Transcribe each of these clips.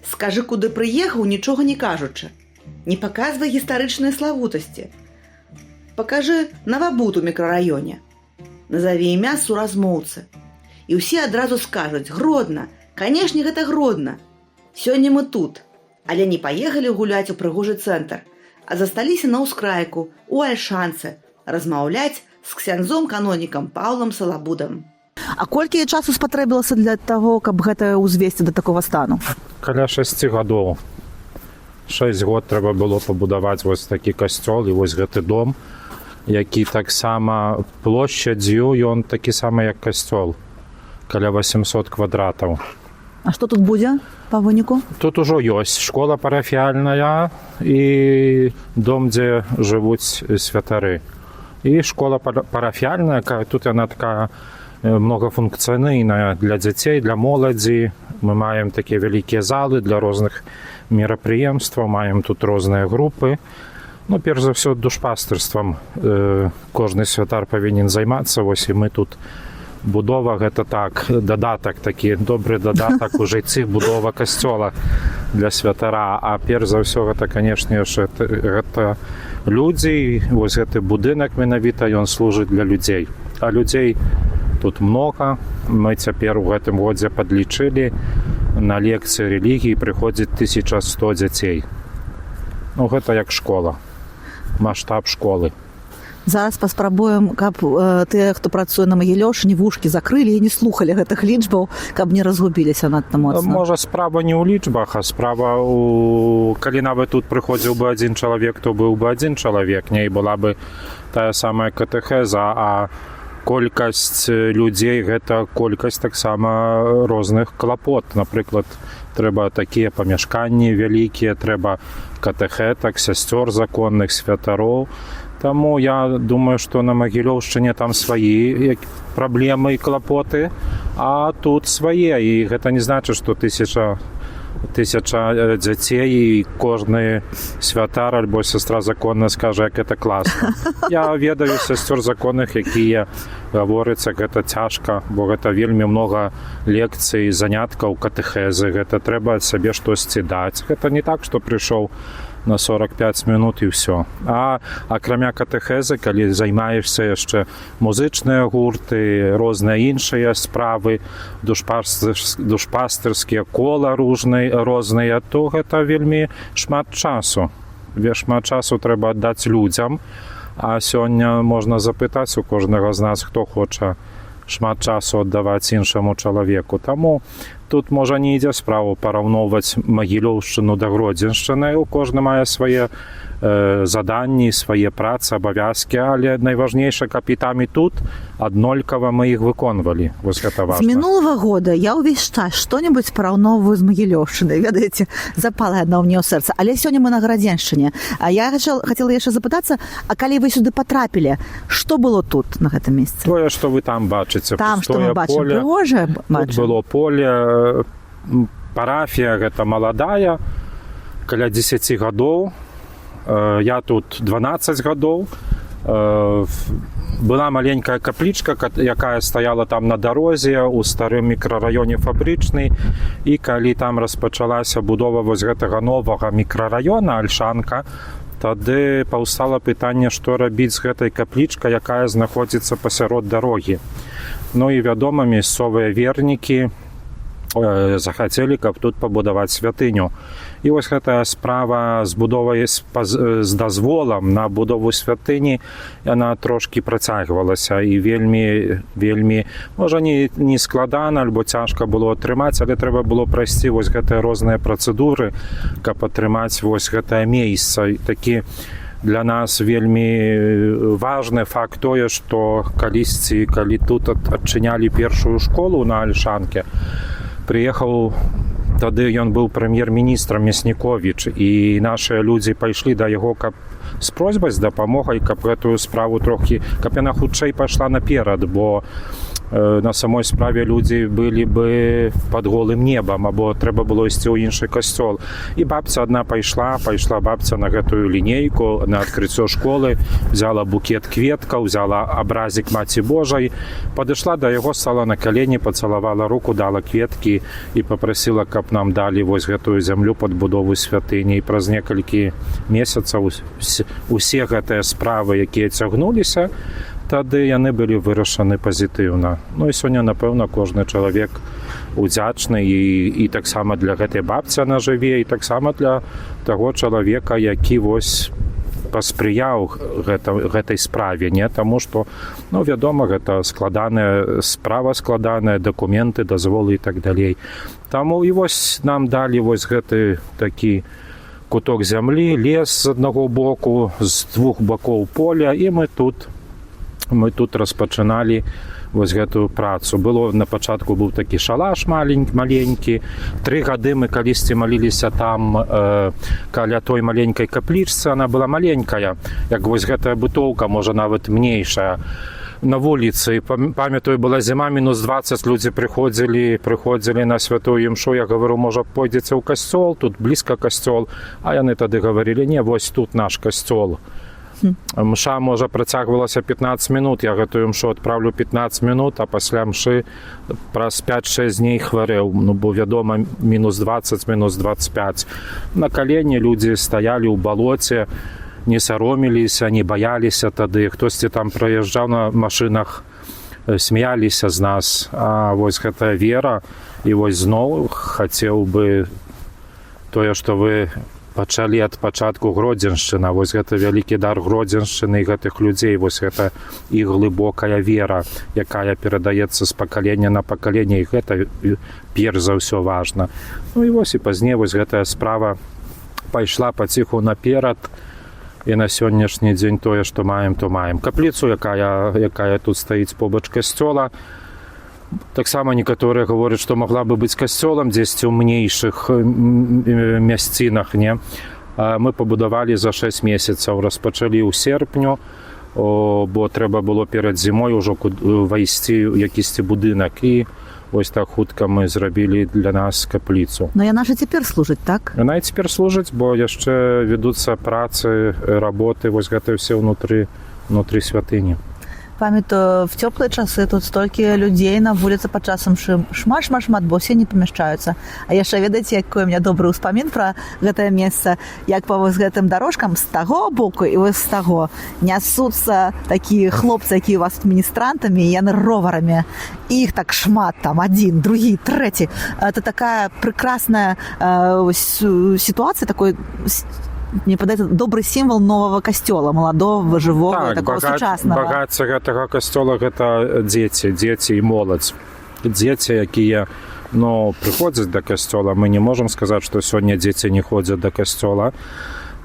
Скажы, куды прыехаў, нічога не кажучы. Не паказвай гістарычныя славутасці. Пакажы навабуд у мікрараёне. Назаві імя суразмоўцы. І ўсе адразу скажуць: Гродна, канешне, гэта Гродна. Сёння мы тут, але не паехалі гуляць у прыгожы цэнтр, а засталіся на ўскрайку, у Альшанцы, размаўляць з ксяндзом-канонікам Паўлам Салабудам. А колькі часу спатрэбілася для таго, каб гэта ўзвесці да такога стану? Каля 6 гадоў. 6 год трэба было пабудаваць вось такі касцёл і вось гэты дом, які таксама плошчадзю, ён такі самы, як касцёл, каля 800 квадратаў. А што тут будзе па выніку? Тут ужо ёсць школа парафіяльная і дом, дзе жывуць святары. І школа парафіяльная, тут яна такая многафункцыйная для дзяцей, для моладзі. Мы маем такія вялікія залы для розных мерапрыемстваў, маем тут розныя групы. Ну, перш за ўсё, душпастырствам кожны святар павінен займацца, вось і мы тут. Будова гэта так, дадатак такі, добры дадатак у жыцці, будова касцёла для святара. А перш за ўсё гэта, канешне, гэта людзі, вось гэты будынак менавіта, ён служыць для людзей. А людзей тут много. Мы цяпер у гэтым годзе падлічылі, на лекцыі рэлігіі прыходзіць 1100 дзяцей. Ну, гэта як школа, маштаб школы. Зараз паспрабуем, каб тыя, хто працуе на Магілёўшчыне, вушкі закрылі і не слухалі гэтых лічбаў, каб не разгубіліся надта моцна. Можа, справа не ў лічбах, а справа у... Калі нават тут прыходзіў бы адзін чалавек, то быў бы адзін чалавек, не, і была бы тая самая катэхеза, а колькасць людзей – гэта колькасць таксама розных клапот. Напрыклад, трэба такія памяшканні вялікія, трэба катэхетак, сясцёр законных, святароў. Таму я думаю, што на Магілёўшчыне там свае праблемы і клапоты, а тут свае. І гэта не значыць, што тысяча дзяцей і кожны святар альбо сястра законная скажа, як гэта класна. Я ведаю сясцёр законных, якія гаворыцца, гэта цяжка, бо гэта вельмі многа лекцый, заняткаў, катэхезы, гэта трэба сабе штосьці даць. Гэта не так, што прыйшоў на 45 минут і ўсё. А акрамя катэхезы, калі займаешся яшчэ музычныя гурты, розныя іншыя справы, душпастырскія кола розныя, то гэта вельмі шмат часу. Шмат часу трэба аддаць людзям, а сёння можна запытаць у кожнага з нас, хто хоча шмат часу аддаваць іншаму чалавеку. Таму тут, можа, не ідзе справу параўноўваць Магілёўшчыну да Гродзеншчыны. Кожны мае свае заданні, свае працы, абавязкі, але найважнейшае, каб і там, і тут аднолькава мы іх выконвалі. Вось гэта важна. З мінулага года я ўвесь час што-небудзь параўноўваю з Магілёўшчынай. Ведаеце, запала яна ў мне ў сэрца. Але сёння мы на Градзеншчыне. А я хацела яшчэ запытацца, а калі вы сюды патрапілі, што было тут, на гэтым месцы? Тое, што вы там бачыце. Там, што мы бачым, прыгожае бачым. Тут было поле, парафія гэта маладая, каля 10 гадоў. Я тут 12 гадоў. Была маленькая каплічка, якая стаяла там на дарозе у старым мікрараёне Фабрычны, і калі там распачалася будова вось гэтага новага мікрараёна Альшанка, тады паўстала пытанне, што рабіць з гэтай каплічкай, якая знаходзіцца пасярод дарогі. Ну і, вядома, мясцовыя вернікі захацелі, каб тут пабудаваць святыню. І вось гэтая справа з будовай з дазволам на будову святыні, яна трошкі працягвалася і вельмі, можа, не складана, альбо цяжка было атрымаць, але трэба было прайсці вось гэтыя розныя працэдуры, каб атрымаць вось гэтае месца. Такі для нас вельмі важны факт тое, што калі тут адчынялі першую школу на Альшанке, прыехаў, тады ён быў прэм'ер-міністрам Мясніковіч, і нашыя людзі пайшлі да яго з просьбай, з дапамогай, каб гэтую справу трохі, каб яна хутчэй пайшла наперад, бо на самой справе людзі былі бы под голым небам, або трэба было ісці ў іншы касцёл. І бабця адна пайшла бабця на гэтую лінейку, на адкрыццё школы, взяла букет кветкаў, взяла абразік Маці Божай, падышла да яго, стала на калені, пацалавала руку, дала кветкі і папрасіла, каб нам далі вось гэтую зямлю пад будову святыні. І праз некалькі месяцаў усе гэтыя справы, якія цягнуліся, тады яны былі вырашаны пазітыўна. Ну і сёння, напэўна, кожны чалавек удзячны і таксама для гэтай бабцы она жыве, і таксама для таго чалавека, які вось паспрыяў гэтай справе, не? Таму што, ну, вядома, гэта складаная справа, складаная, дакументы, дазволы і так далей. Таму і вось нам далі вось гэты такі куток зямлі, лес з аднаго боку, з двух бакоў поля, і мы тут распачыналі вось гэтую працу. Было на пачатку быў такі шалаш маленькі. 3 гады мы калісьці маліліся там каля той маленькай каплічцы. Она была маленькая, як вось гэтая бытоўка, можа нават менейшая. На вуліцы, памятаю, была зіма, -20, людзі прыходзілі на святую імшу. Я гавару, можа, пойдзеце ў касцёл, тут блізка касцёл. А яны тады гаварылі, не, вось тут наш касцёл. Мша, можа, працягвалася 15 минут, я гэтую мшу адпраўлю 15 минут, а пасля мшы праз 5-6 дней хварэў, ну, бо, вядома, -20, -25. На калені людзі стаялі ў балоце, не сароміліся, не баяліся тады. Хтосьці там праязджаў на машынах, смяяліся з нас. А вось гэтая вера, і вось зноў хацеў бы тое, што вы пачалі ад пачатку Гродзеншчына. Вось гэта вялікі дар Гродзеншчыны і гэтых людзей. Вось гэта іх глыбокая вера, якая перадаецца з пакалення на пакаленне, і гэта перш за ўсё важна. Ну і вось і пазней вось гэтая справа пайшла паціху наперад, і на сённяшні дзень тое, што маем, то маем. Капліцу, якая тут стаіць побач касцёла, таксама некаторыя гавораць, што магла бы быць касцёлам дзесьці ў менейшых мясцінах, не? Мы пабудавалі за 6 месяцаў, распачалі ў серпню, бо трэба было перад зімой ужо вайсці ў якісьці будынак, і ось так хутка мы зрабілі для нас капліцу. Но яна ж цяпер служыць, так? Яна і цяпер служыць, бо яшчэ вядуцца працы, работы, вось гэта ўсе ўнутры святыні. Памятаю, в цёплыя часы тут столькі людзей на вуліцы падчас імшы. Шмат, бо ўсе не памяшчаюцца. А яшчэ ведаеце, якой у меня добры ўспамін пра гэтае месца, як па вось гэтым дарожкам з таго боку і вось з таго нясуцца такія хлопцы, якія у вас адміністрантамі, і яны роварамі. Іх так шмат, там, адзін, другі, трэці. Это такая прекрасная сітуацыя, такой, мне падаецца, добры сімвал новага касцёла, маладога, жывога, такого сучаснага. Багацце гэтага касцёла гэта дзеці і моладзь. Дзеці, якія, ну, прыходзяць да касцёла. Мы не можам сказаць, што сёння дзеці не ходзяць да касцёла.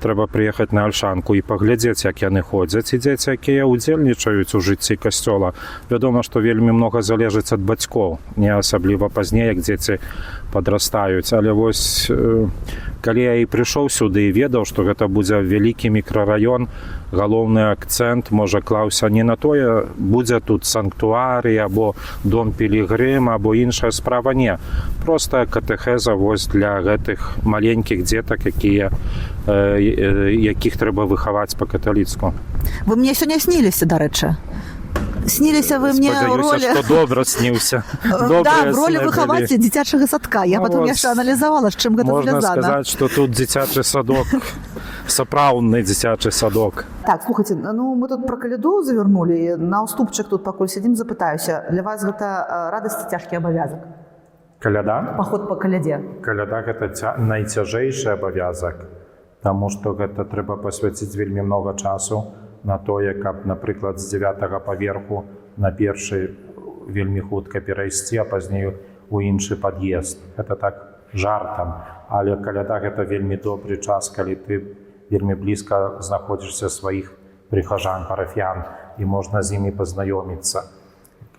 Трэба прыехаць на Альшанку і паглядзець, як яны ходзяць, і дзеці, якія ўдзельнічаюць у жыцці касцёла. Вядома, што вельмі многа залежыць ад бацькоў, не асабліва пазней, як дзеці падрастаюць. Але вось, калі я і прыйшоў сюды і ведаў, што гэта будзе вялікі мікрараён, галоўны акцэнт, можа, клаўся не на тое, будзе тут санктуарый, або дом пілігрым, або іншая справа, не. Простая катэхеза вось для гэтых маленькіх дзетак, якіх трэба выхаваць па-каталіцку. Вы мне сёння сніліся, дарэчы. Сніліся вы мне ў ролі... Спадзяюся, што добра сніўся. Да, в ролі выхаваць дзіцячага садка. Я потым яшчэ аналізавала, з чым гэта звязана. Можна сказаць, што тут дзіцячы садок, сапраўдны дзіцячы садок. Так, слухайте, ну мы тут про каляду завярнулі, на уступчык тут пакуль сядзім, запытаюся. Для вас гэта радасць ці цяжкі абавязак? Каляда? Паход па калядзе. Каляда гэта найцяжэйшы абавязак, таму што гэта трэба пасвяціць вельмі многа часу на тое, каб, напрыклад, з 9-го паверху на першы вельмі хутка перайсці, а пазней у іншы пад'езд. Гэта так жартам, але каляда гэта вельмі добры час, калі ты вельмі блізка знаходзішся сваіх прыхажан, парафіян, і можна з імі пазнаёміцца.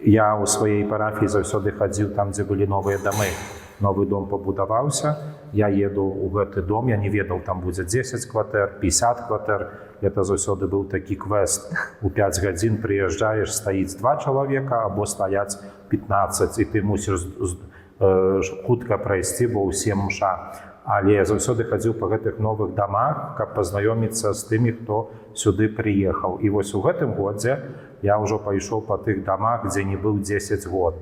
Я ў сваёй парафіі заўсёды хадзіў там, дзе былі новыя дамы. Новы дом пабудаваўся, я еду ў гэты дом, я не ведаў, там будзе 10 кватэр, 50 кватэр. Это заўсёды быў такі квест. У 5 гадзін прыязджаеш, стаіць 2 чалавека, або стаяць 15, і ти мусиш хутка прайсці, бо ўсе мша. Але я заўсёды хадзіў па гэтых новых дамах, каб пазнаёміцца з тымі, хто сюды прыехаў. І вось у гэтым годзе я ўжо пайшоў па тых дамах, дзе не быў 10 год.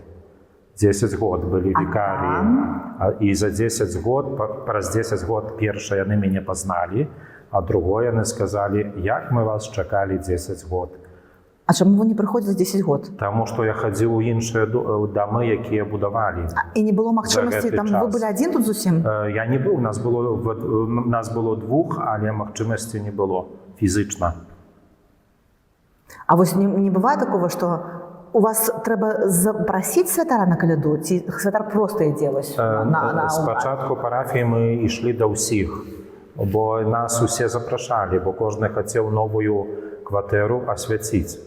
10 год былі вікарыі. І за 10 год, праз 10 год першае яны мяне пазналі, а другое яны сказалі, як мы вас чакалі 10 год. А чаму вы не прыходзілі 10 год? Таму што я хадзіў у іншыя дамы, якія будавалі. І не было магчымасці, там вы былі адзін тут зусім? Я не быў, нас было двух, але магчымасці не было фізычна. А вось не бывае такого, што у вас трэба запрасіць святара на каляду, ці святар проста ідзе вось на Спачатку парафіі мы ішлі да ўсіх, бо нас усе запрашалі, бо кожны хацеў новую кватэру асвяціць.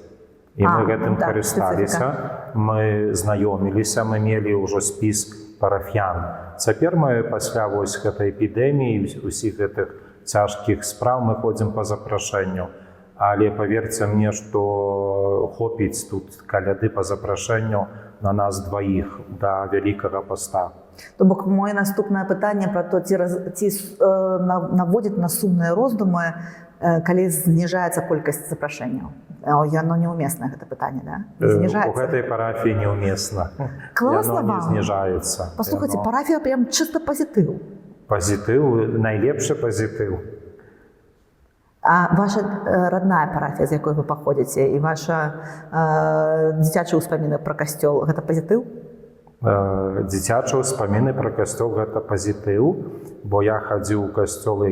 І мы гэтым карысталіся, мы знаёміліся, мы мелі ўжо спіс парафіян. Цяпер мы пасля вось гэтай эпідэміі, усіх гэтых цяжкіх спраў мы ходзім па запрашэнню. Але паверце мне, што хопіць тут каляды па запрашэнню на нас дваіх да Вялікага паста. То бок моє наступнае пытанне пра то, ці наводзіць на сумныя роздумы, калі зніжаецца колькасць запрашэнняў. Яно неуместнае гэта пытанне, да? У гэтай парафіі неуместна. Класна вам. Яно не зніжаецца. Паслухайце, парафія прям чыста пазітыў. Пазітыў, найлепшы пазітыў. А ваша родная парафія, з якой вы паходзіце, і ваша дзіцячыя ўспаміны пра касцёл, гэта пазітыў? Дзіцячыя ўспаміны пра касцёл гэта пазітыў, бо я хадзіў у касцёл,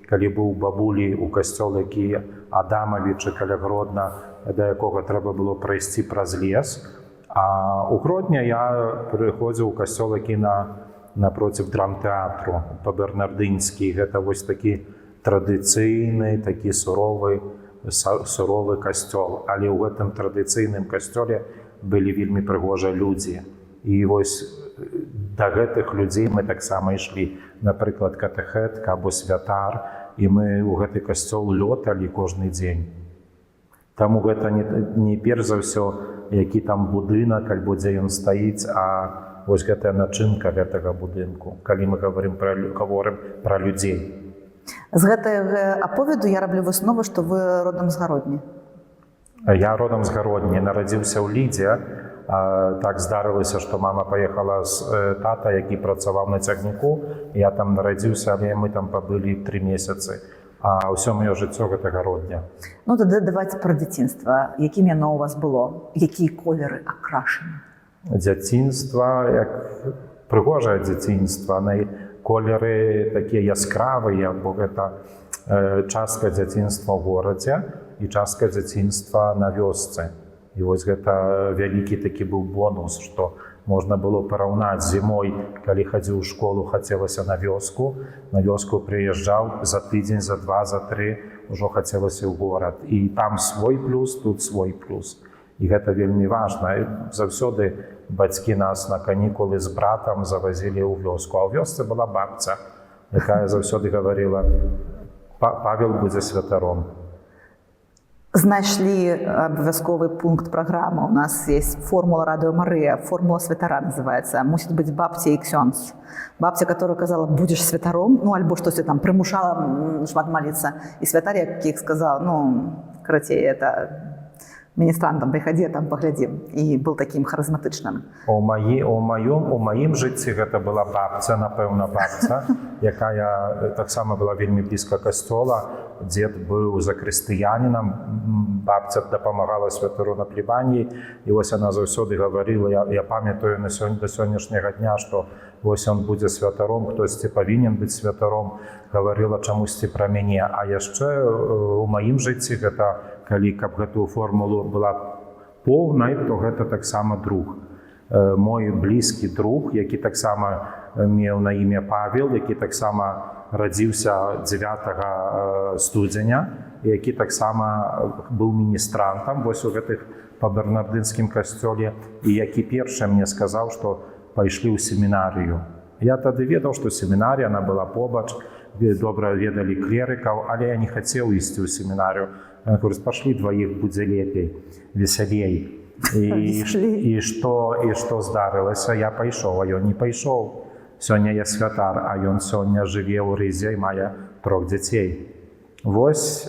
калі быў бабулі, у касцёл, які Адамавіча каля Гродна, да якога трэба было прайсці праз лес. А у Гродні я прыходзіў у касцёл, які напроціў драмтэатру, па-бернардынскі. Гэта вось такі традыцыйны, такі суровы касцёл. Але ў гэтым традыцыйным касцёле былі вельмі прыгожыя людзі. І вось да гэтых людзей мы таксама ішлі, напрыклад, катэхетка або святар, і мы ў гэты касцёл лёталі кожны дзень. Таму гэта не перш за ўсё, які там будынак, альбо дзе ён стаіць, а вось гэтая начынка гэтага будынку, калі мы говорим пра людзей. З гэтага аповеду я раблю выснову, што вы родам з Гародні. Я родам з Гародні, нарадзіўся ў Лідзе. Так здарылася, што мама паехала з тата, які працаваў на цягніку. Я там нарадзіўся, але мы там пабылі 3 месяцы. А ўсё маё жыццё гэта Гародня. Ну, тады давайце пра дзяцінства. Якім яно ў вас было? Якія колеры акрашаны? Дзяцінства, як прыгожае дзяцінства. Колеры такія яскравыя, бо гэта частка дзяцінства ў горадзе і частка дзяцінства на вёсцы. І вось гэта вялікі такі быў бонус, што можна было параўнаць зімой, калі хадзіў у школу, хацелася на вёску прыязджаў, за тыдзень, за 2, за 3 ўжо хацелася ў горад. І там свой плюс, тут свой плюс. І гэта вельмі важна. Заўсёды бацькі нас на канікулы з братам завазілі ў вёску. А ў вёсцы была бабця, якая заўсёды гаварыла: «Павел будзе святаром». Знайшлі абавязковы пункт праграмы. У нас есть формула Радыё Марыя, формула святара называется. Мусіць быць бабця і ксёндз. Бабця, которая казала: будзеш святаром, ну альбо штосьці там прымушала шмат маліцца. І святар, які сказаў: ну, карацей, это міністрантам прыхадзі, там паглядзім. І быў такім харызматычным. У маім жыцці гэта была бабця, напэўна, бабця, якая таксама была вельмі блізка касцёла. Дзед быў закрыстыянінам, бабця дапамагала святару на плебаніі. І вось яна заўсёды гаварыла, я памятаю да сённяшняга дня, што вось ён будзе святаром, хтосьці павінен быць святаром, гаварыла чамусьці пра мяне. А яшчэ у маім жыцці гэта, калі каб гэтую формулу была поўнай, то гэта таксама друг. Мой блізкі друг, які таксама меў на імя Павел, які таксама радзіўся 9 студзеня, які таксама быў міністрантам вось у гэтых па-бернардынскім касцёле, і які першы мне сказаў, што пайшлі ў семінарыю. Я тады ведаў, што семінарія, она была побач, добра ведалі клерыкаў, але я не хацеў ісці ў семінарыю. Я говорю: пашлі дваіх, будзе лепей, весялей. І што здарылася? Я пайшоў, а ён не пайшоў. Сёння я святар, а ён сёння жыве ў Рызе і мае 3 дзяцей. Вось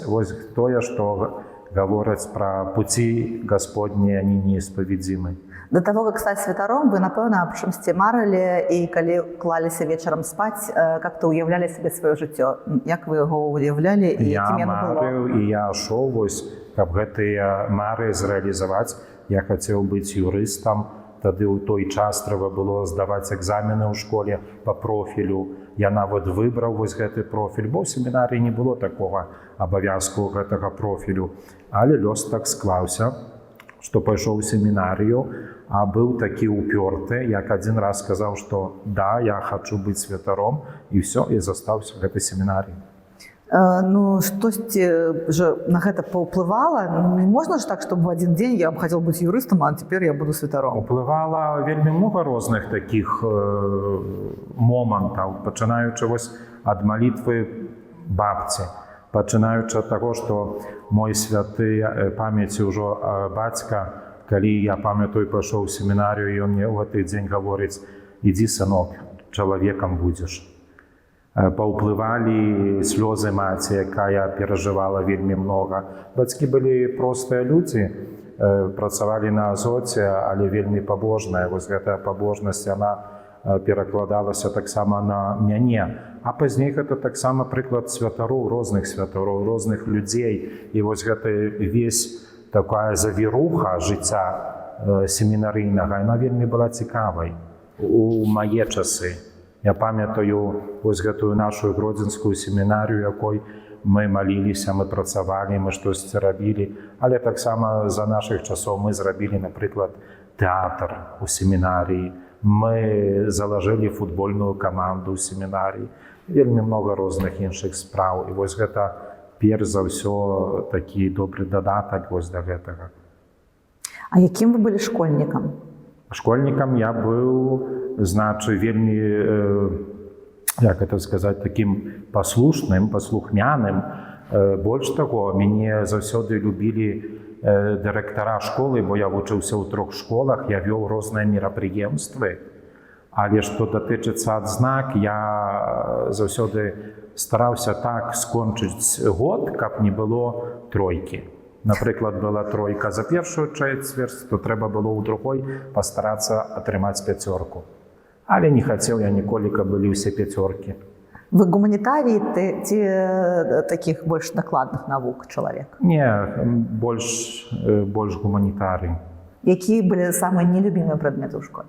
тое, што гавораць пра пуці Гасподнія, они неисповедимы. До того, как стать святаром, вы, напэўна, аб чымсьці марылі, і калі клаліся вечарам спаць, как-то уяўлялі сабе сваё жыццё. Як вы яго уяўлялі і якім яно было? Я марыў, і я шоў, вось, каб гэтыя мары зрэалізаваць. Я хацеў быць юрыстам. Тады ў той час трэба было здаваць экзамены ў школе па профілю. Я нават выбраў вось гэты профіль, бо ў семінарыі не было такога абавязку гэтага профілю. Але лёс так склаўся, што пайшоў у семінарыю, а быў такі ўпёрты, як адзін раз сказаў, што да, я хачу быць святаром, і ўсё, і застаўся ў гэтай семінарыі. Ну, штосьці же на гэта паўплывала? Не можна ж так, чтобы в один день я хацеў быць юрыстам, а цяпер я буду святаром? Уплывала вельмі многа розных такіх момантаў, пачынаючы вось ад малітвы бабці, пачынаючы ад таго, што мой святы памяці ўжо бацька, калі я памятаю, пайшоў у семінарыю, і ён мне ў гэты дзень гаворыць: ідзі, сынок, чалавекам будзеш. Паўплывалі слёзы маці, якая перажывала вельмі многа. Бацькі былі простыя людзі, працавалі на азоце, але вельмі пабожная. Вось гэтая пабожнасць, яна перакладалася таксама на мяне. А пазней гэта таксама прыклад святароў, розных людзей. І вось гэта весь такая завіруха жыцця семінарыйнага, яна вельмі была цікавай у мае часы. Я памятаю вось гэтую нашу гродзенскую семінарію, якой мы маліліся, мы працавалі, мы штосьці рабілі. Але таксама за нашых часоў мы зрабілі, напрыклад, тэатр у семінарыі. Мы залажылі футбольную каманду ў семінарыі. Вельмі многа розных іншых спраў. І вось гэта перш за ўсё такі добры дадатак вось да гэтага. А якім вы былі школьнікам? Школьнікам я быў, значы, вельмі, як гэта сказаць, такім паслушным, паслухмяным. Больш таго, мяне заўсёды любілі дырэктара школы, бо я вучыўся ў 3 школах, я вёў розныя мерапрыемствы. Але што датычыцца адзнак, я заўсёды стараўся так скончыць год, каб не было 3. Напрыклад, была 3 за першую чвэрць, то трэба было ў другой пастарацца атрымаць 5. Але не хацеў я ніколі, каб былі ўсе 5. Вы гуманітарій ці такіх больш дакладных навук чалавек? Не, больш гуманітарый. Якія былі самыя нелюбімыя прадметы ў школе?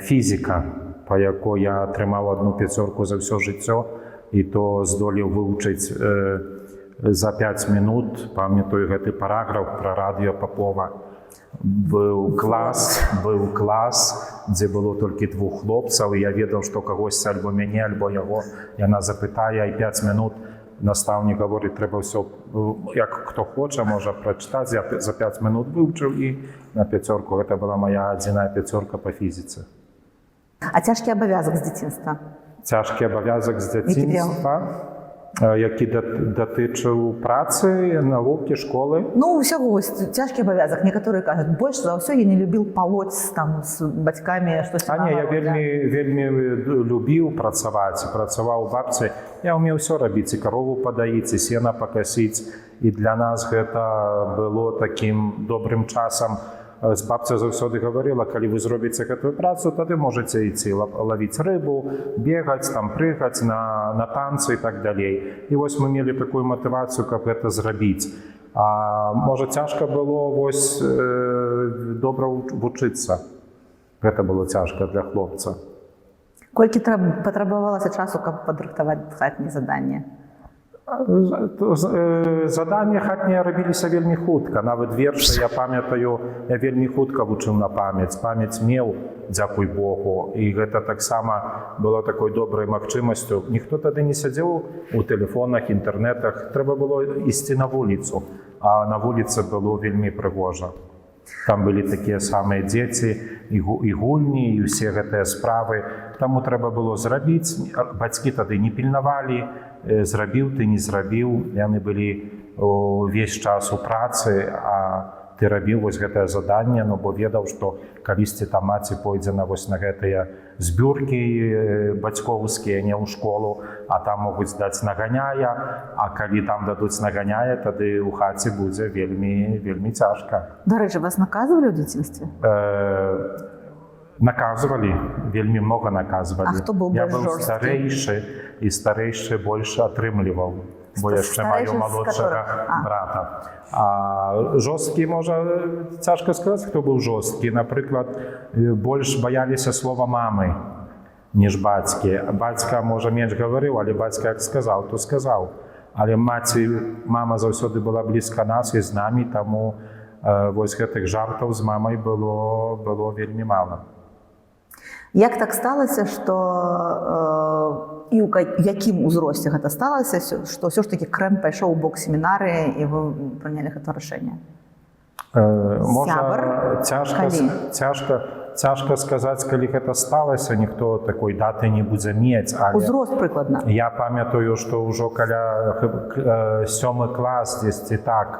Фізіка, па якой я атрымаў 1 5 за ўсё жыццё, і то здолеў вывучыць за 5 минут, памятаю гэты параграф пра радыё Папова. Быў клас, дзе было толькі 2 хлопцаў, і я ведаў, што кагосьці альбо мяне, альбо яго яна запытае, і 5 минут настаўнік гаворыць, трэба ўсё, як хто хоча, можа прачытаць. Я за 5 минут вывучыў і на 5. Гэта была моя адзіная 5 па фізіцы. А цяжкі абавязак з дзяцінства? Цяжкі абавязак з дзяцінства, які датычыў працы, навукі, школы? Ну, усяго, цяжкі абавязак. Некаторыя кажуць, больш за ўсё я не любіў палоць там з бацькамі штосьці. А не, я вельмі любіў працаваць. Працаваў у бабцы. Я ўмеў усё рабіць, і карову падаіць, і сена пакасіць. І для нас гэта было такім добрым часам. Бабця заўсёды гаварыла, калі вы зробіце гэтую працу, тады можаце ісці лавіць рыбу, бегаць, там прыгаць на танцы і так далей. І вось мы мелі такую матывацыю, каб гэта зрабіць. А можа, цяжка было вось добра вучыцца. Гэта было цяжка для хлопца. Колькі патрабавалася часу, каб падрыхтаваць хатнія заданні? Заданні хатнія рабіліся вельмі хутка. Нават вершы, я памятаю, я вельмі хутка вучыў на памяць. Памяць меў, дзякуй Богу. І гэта таксама было такой добрай магчымасцю. Ніхто тады не сядзеў у тэлефонах, інтэрнэтах. Трэба было ісці на вуліцу. А на вуліцы было вельмі прыгожа. Там былі такія самыя дзеці, і гульні, і ўсе гэтыя справы. Таму трэба было зрабіць. Бацькі тады не пільнавалі, зрабіў ты, не зрабіў. Яны былі ўвесь час у працы, а ты рабіў вось гэтае заданне, ну бо ведаў, што калісьці там маці пойдзе на вось на гэтыя збюркі бацькоўскія, не ў школу, а там могуць даць наганяя, а калі там дадуць наганяя, тады ў хаце будзе вельмі, вельмі цяжка. Дарэчы, вас наказывалі ў дзяцінстве? Наказвалі, вельмі много наказвалі. А хто быў Я больш быў жорсткі? старэйшы, і старэйшы больш атрымліваў, бо яшчэ маю Старэйшы з малодшага которых? брата. А жорсткі, можа, цяжка сказаць, хто быў жорсткі. Напрыклад, больш баяліся слова мамы, ніж бацькі. Бацька, можа, менш гаварыў, але бацька як сказаў, то сказаў. Але мама заўсёды была блізка нас і з намі, таму вось гэтых жартаў з мамай было вельмі мала. Як так сталася, што і ў якім узросце гэта сталася, што ўсё ж такі Крэн пайшоў у бок семінарыі і вы прынялі гэта рашэнне? Можа, цяжка сказаць, калі гэта сталася, ніхто такой даты не будзе мець. Узрост прыкладна. Я памятаю, што ўжо каля 7 клас дзесьці так,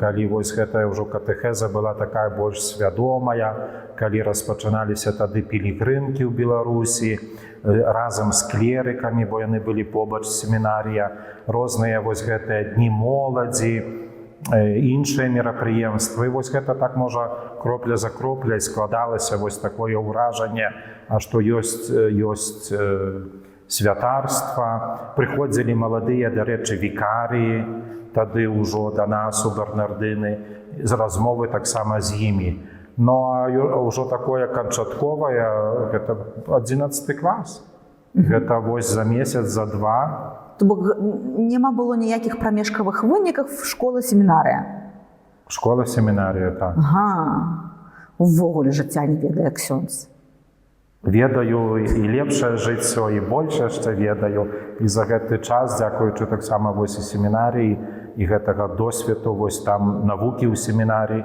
калі вось гэтая ўжо катэхеза была такая больш свядомая, калі распачыналіся тады пілігрымкі ў Беларусі, разам з клерыкамі, бо яны былі побач семінарія, розныя вось гэтыя дні моладзі, іншыя мерапрыемствы. І вось гэта так, можа, кропля за кропляй складалася вось такое ўражанне, а што ёсць святарства. Прыходзілі маладыя, дарэчы, вікарыі, тады ўжо да нас у Бернардыны, з размовы таксама з імі. Ну, а ўжо такое канчатковае, гэта 11 клас. Гэта вось за месяц, за два. То бок няма было ніякіх прамежкавых вынікаў школа-семінарыя? Школа-семінарія, так. Ага. Увогуле жыцця не ведае ксёндз. Ведаю і лепшае жыццё, і больш яшчэ ведаю. І за гэты час, дзякуючы таксама вось і семінарыі, і гэтага досведу, вось там навукі ў семінарыі,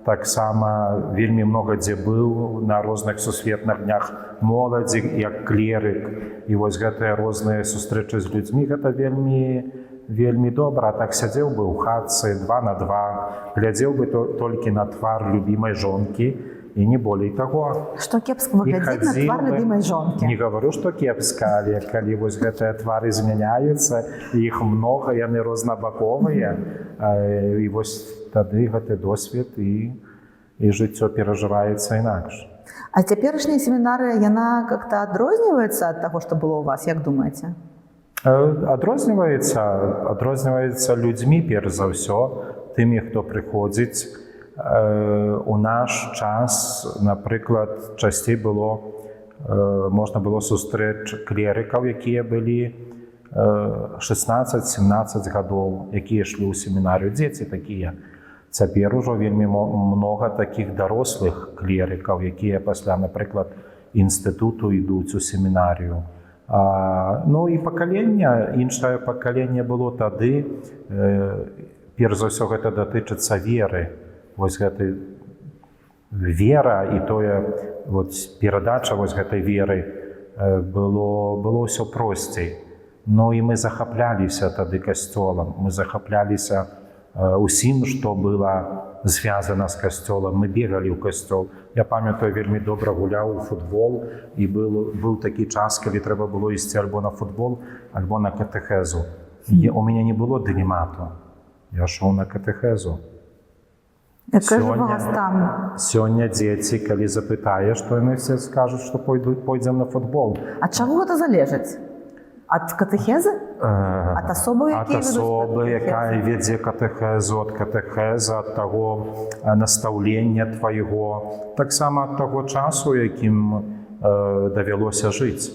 таксама вельмі много дзе быў на розных сусветных днях моладзі, як клерык. І вось гэтыя розныя сустрэчы з людзьмі, гэта вельмі добра. Так сядзеў бы ў хатцы 2 на 2, глядзеў бы толькі на твар любімай жонкі і не болей таго. Што кепска выглядзець на твар любімай жонкі? Не гавару, што кепска, але калі вось гэтыя твары змяняюцца, іх многа, яны рознабаковыя, і вось тады гэты досвед і жыццё перажываецца інакш. А цяперашняя семінарыя, яна как-то адрозніваецца ад таго, што было ў вас, як думаеце? Адрозніваецца людзьмі, перш за ўсё, тымі, хто прыходзіць. У наш час, напрыклад, часцей можна было сустрэць клерыкаў, якія былі 16-17 гадоў, якія ішлі ў семінарыю, дзеці такія. Цяпер ужо вельмі многа такіх дарослых клерыкаў, якія пасля, напрыклад, інстытуту ідуць у семінарію. Ну і пакаленне, іншае пакаленне было тады, перш за ўсё гэта датычыцца веры. Вось гэтай вера і тое, перадача вось гэтай веры было ўсё просцей. Ну і мы захапляліся тады касцёлам, мы захапляліся усім, што было звязана з касцёлам. Мы бегалі ў касцёл. Я памятаю, вельмі добра гуляў у футбол, і быў такі час, калі трэба было ісці альбо на футбол, альбо на катэхезу. У мяне не было дылемату. Я шоў на катэхезу. Сёння дзеці, калі запытаеш, то яны все скажуць, што пойдзем на футбол. Ад чаго гэта залежыць? Ад катэхезы? Ад асобы, якая вядзе катэхезу, ад катэхеза, ад таго настаўлення твайго, таксама ад таго часу, якім давялося жыць.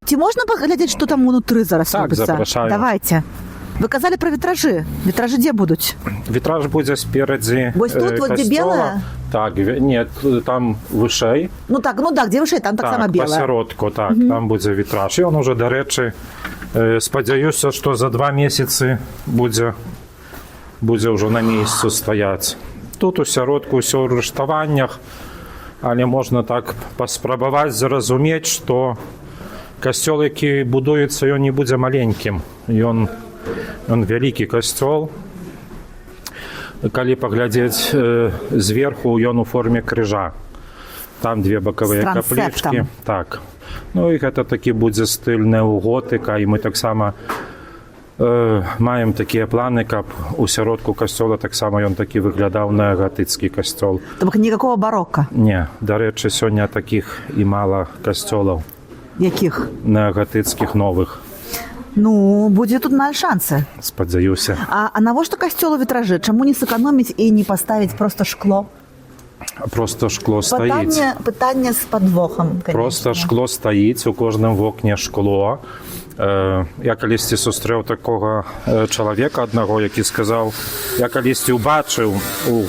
Ці можна паглядзець, што там унутры зараз робіцца? Так, запрашаю. Давайте. Вы казалі пра вітражы. Вітражы дзе будуць? Вітраж будзе сперадзі вось тут, касцёла. Дзе белая? Так, нет, там вышэй. Ну так, дзе вышэй, там таксама белая. Так, пасяродку, так, там будзе вітраж. І ён ужо, дарэчы, спадзяюся, што за 2 месяцы будзе ўжо на месцы стаяць. Тут у сяродку ўсё ў рыштаваннях, але можна так паспрабаваць зразумець, што касцёл, які будуецца, ён не будзе маленькім. Ён вялікі касцёл. калі паглядзець зверху, ён у форме крыжа. Там две бакавыя З каплічкі. трансептам. Так. Ну і гэта такі будзе стыль неоготыка, і мы таксама маем такія планы, каб у сяродку касцёла таксама ён такі выглядаў неагатыцкі касцёл. То бок никакого барокко. Не, дарэчы, сёння такіх і мала касцёлаў Яких? неагатыцкіх новых. Ну, будзе тут на шансы. Спадзяюся. А навошта касцёлу вітражы? Чаму не сэкономіць і не паставіць просто шкло? Просто шкло стаіць. Пытанне з падвохам, конечно. Просто шкло стаіць, у кожным вокне шкло. Я калісьці сустрэў такога чалавека аднаго, які сказаў, я калісьці ўбачыў у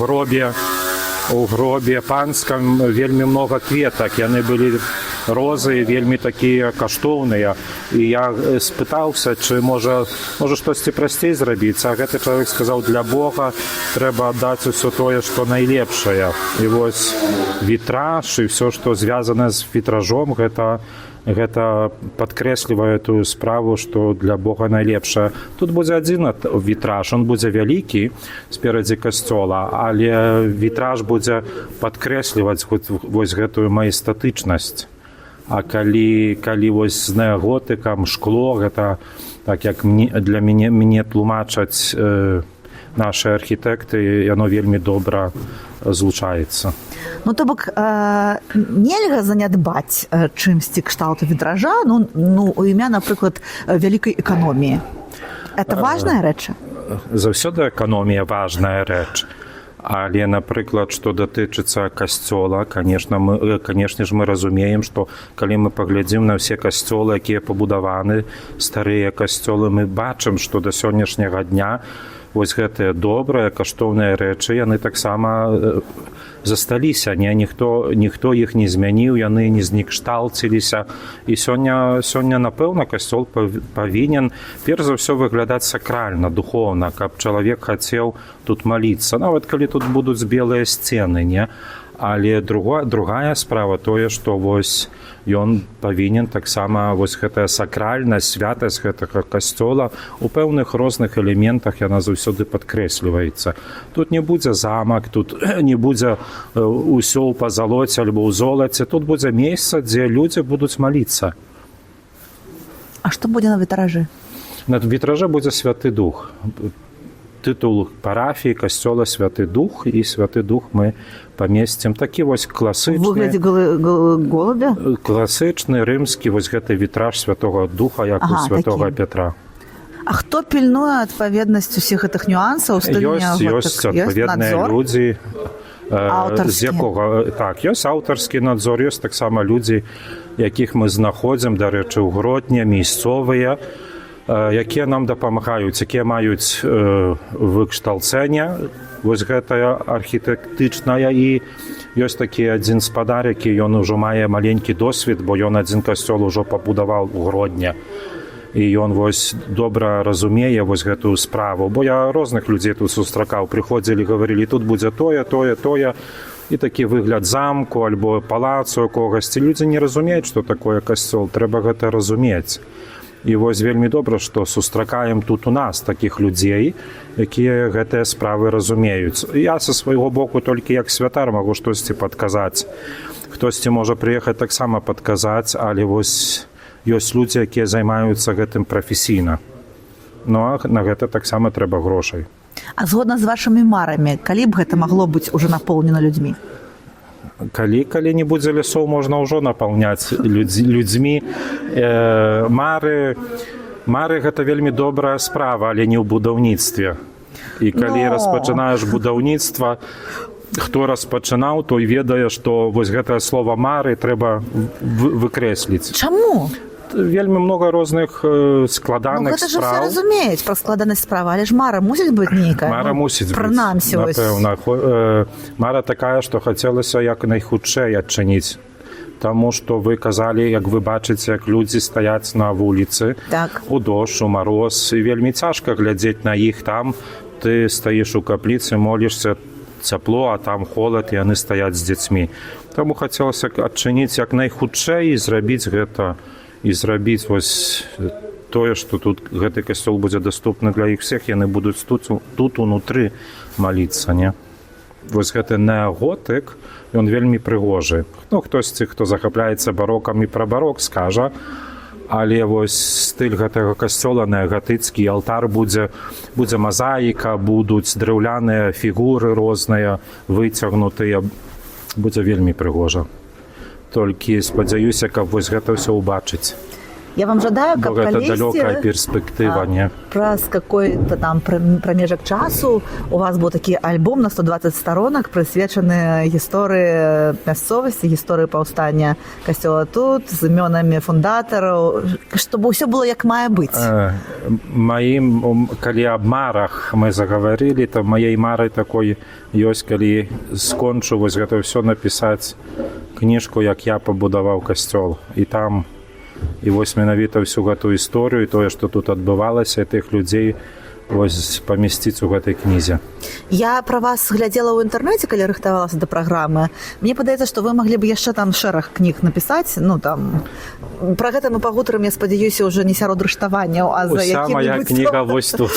гробе панскам вельмі много кветак, яны былі розы вельмі такія каштоўныя, і я спытаўся, ці можа штосьці прасцей зрабіць, а гэты чалавек сказаў, для Бога трэба аддаць усё тое, што найлепшае. І вось вітраж і ўсё, што звязана з вітражом, гэта падкрэслівае тую справу, што для Бога найлепшае. Тут будзе адзін вітраж, он будзе вялікі сперадзе касцёла, але вітраж будзе падкрэсліваць вось гэтую маестатычнасць. А калі вось з неаготыкам шкло, гэта так як для мяне тлумачаць нашы архітэкты, яно вельмі добра злучаецца. Ну, то бок, нельга занядбаць чымсьці кшталту вітража, ну, у імя, напрыклад, вялікай эканоміі. Это важная рэч? Заўсёды эканомія важная рэч. Але, напрыклад, што датычыцца касцёла, канешне ж мы разумеем, што калі мы паглядзім на ўсе касцёлы, якія пабудаваны, старыя касцёлы, мы бачым, што да сённяшняга дня вось гэтыя добрыя, каштоўныя рэчы, яны таксама засталіся, ніхто іх не змяніў, яны не знікшталціліся. І сёння, напэўна, касцёл павінен перш за ўсё выглядаць сакральна, духоўна, каб чалавек хацеў тут маліцца. Нават калі тут будуць белыя сцены, не? Але другая справа тое, што вось ён павінен таксама вось гэтая сакральнасць, святасць гэтага касцёла у пэўных розных элементах яна заўсёды падкрэсліваецца. Тут не будзе замак, тут не будзе ўсё ў пазалоце альбо ў золаце, тут будзе месца, дзе людзі будуць маліцца. А што будзе на вітражы? На вітражы будзе Святы Дух. Тытул парафіі касцёла Святы Дух, і Святы Дух мы памесцім такі вось класычны... У выглядзе голубя? Класычны, рымскі, вось гэты вітраж Святога Духа, як у Святога Петра. А хто пільнуе адпаведнасць усіх гэтых нюансаў? Ёсць адпаведныя людзі, з якога... Так, ёсць аўтарскі надзор, ёсць таксама людзі, якіх мы знаходзім, дарэчы, у Гродні, мясцовыя, якія нам дапамагаюць, якія маюць выкшталцэнне, вось гэтая архітэктычная, і ёсць такі адзін спадар, які ён ужо мае маленькі досвед, бо ён адзін касцёл ужо пабудаваў у Гродні. І ён вось добра разумее вось гэтую справу, бо я розных людзей тут сустракаў, прыходзілі, гаварылі, тут будзе тое, і такі выгляд замку альбо палацу когасьці. Людзі не разумеюць, што такое касцёл, трэба гэта разумець. І вось вельмі добра, што сустракаем тут у нас такіх людзей, якія гэтыя справы разумеюць. Я са свайго боку толькі як святар магу штосьці падказаць. Хтосьці можа прыехаць таксама падказаць, але вось ёсць людзі, якія займаюцца гэтым прафесійна. Ну а на гэта таксама трэба грошай. А згодна з вашымі марамі, калі б гэта магло быць ужо напоўнена людзьмі? Калі не будзе лясоў, можна ўжо напаўняць людзьмі. Мары гэта вельмі добрая справа, але не ў будаўніцтве. І калі распачынаеш будаўніцтва, хто распачынаў, той ведае, што вось гэтае слова мары трэба выкрэсліць. Чаму? Вельмі много розных складаных справ. Гэта ж усе разумеюць пра складанасць справы, але ж мара мусіць быць нейкая. Мара мусіць быць, напэўна. Мара такая, што хацелася як найхутчэй адчыніць. Таму што вы казалі, як вы бачыце, як людзі стаяць на вуліцы, у дождж, у мароз, і вельмі цяжка глядзець на іх там. Ты стаіш у капліцы, молішся, цяпло, а там холад, і яны стаяць з дзецьмі. Таму хацелася адчыніць як найхутчэй і зрабіць гэта, і зрабіць вось тое, што тут гэты касцёл будзе даступны для іх всех, яны будуць тут унутры маліцца, не? Вось гэты неаготык, ён вельмі прыгожы. Ну, хтосьці, хто захапляецца барокам і пра барок, скажа, але вось стыль гэтага касцёла неагатыцкі, алтар будзе мазаіка, будуць драўляныя фігуры розныя, выцягнутыя, будзе вельмі прыгожа. Толькі спадзяюся, каб вось гэта ўсё ўбачыць. Я вам жадаю, Бо каб гэта калісьці далёкая перспектыва, не? праз какой-то там прамежак часу у вас быў такі альбом на 120 сторонак, прысвечаны гісторыі мясцовасці, гісторыі паўстання касцёла тут, з імёнамі фундатараў, чтобы ўсё было як мае быць. Калі аб марах мы загаварылі, то маёй марай такой ёсць, калі скончу вось гэта ўсё напісаць кніжку, як я пабудаваў касцёл. І там і вось менавіта ўсю гэтую гісторыю, тое, што тут адбывалася, тых людзей вось памясціць у гэтай кнізе. Я пра вас глядзела ў інтэрнэце, калі рыхтавалася да праграмы. Мне падаецца, што вы маглі б яшчэ там шэраг кніг напісаць. Ну, там... Пра гэта мы пагутарым, я спадзяюся, ўжо не сярод рыштаванняў, а за Уся моя кніга вось тут.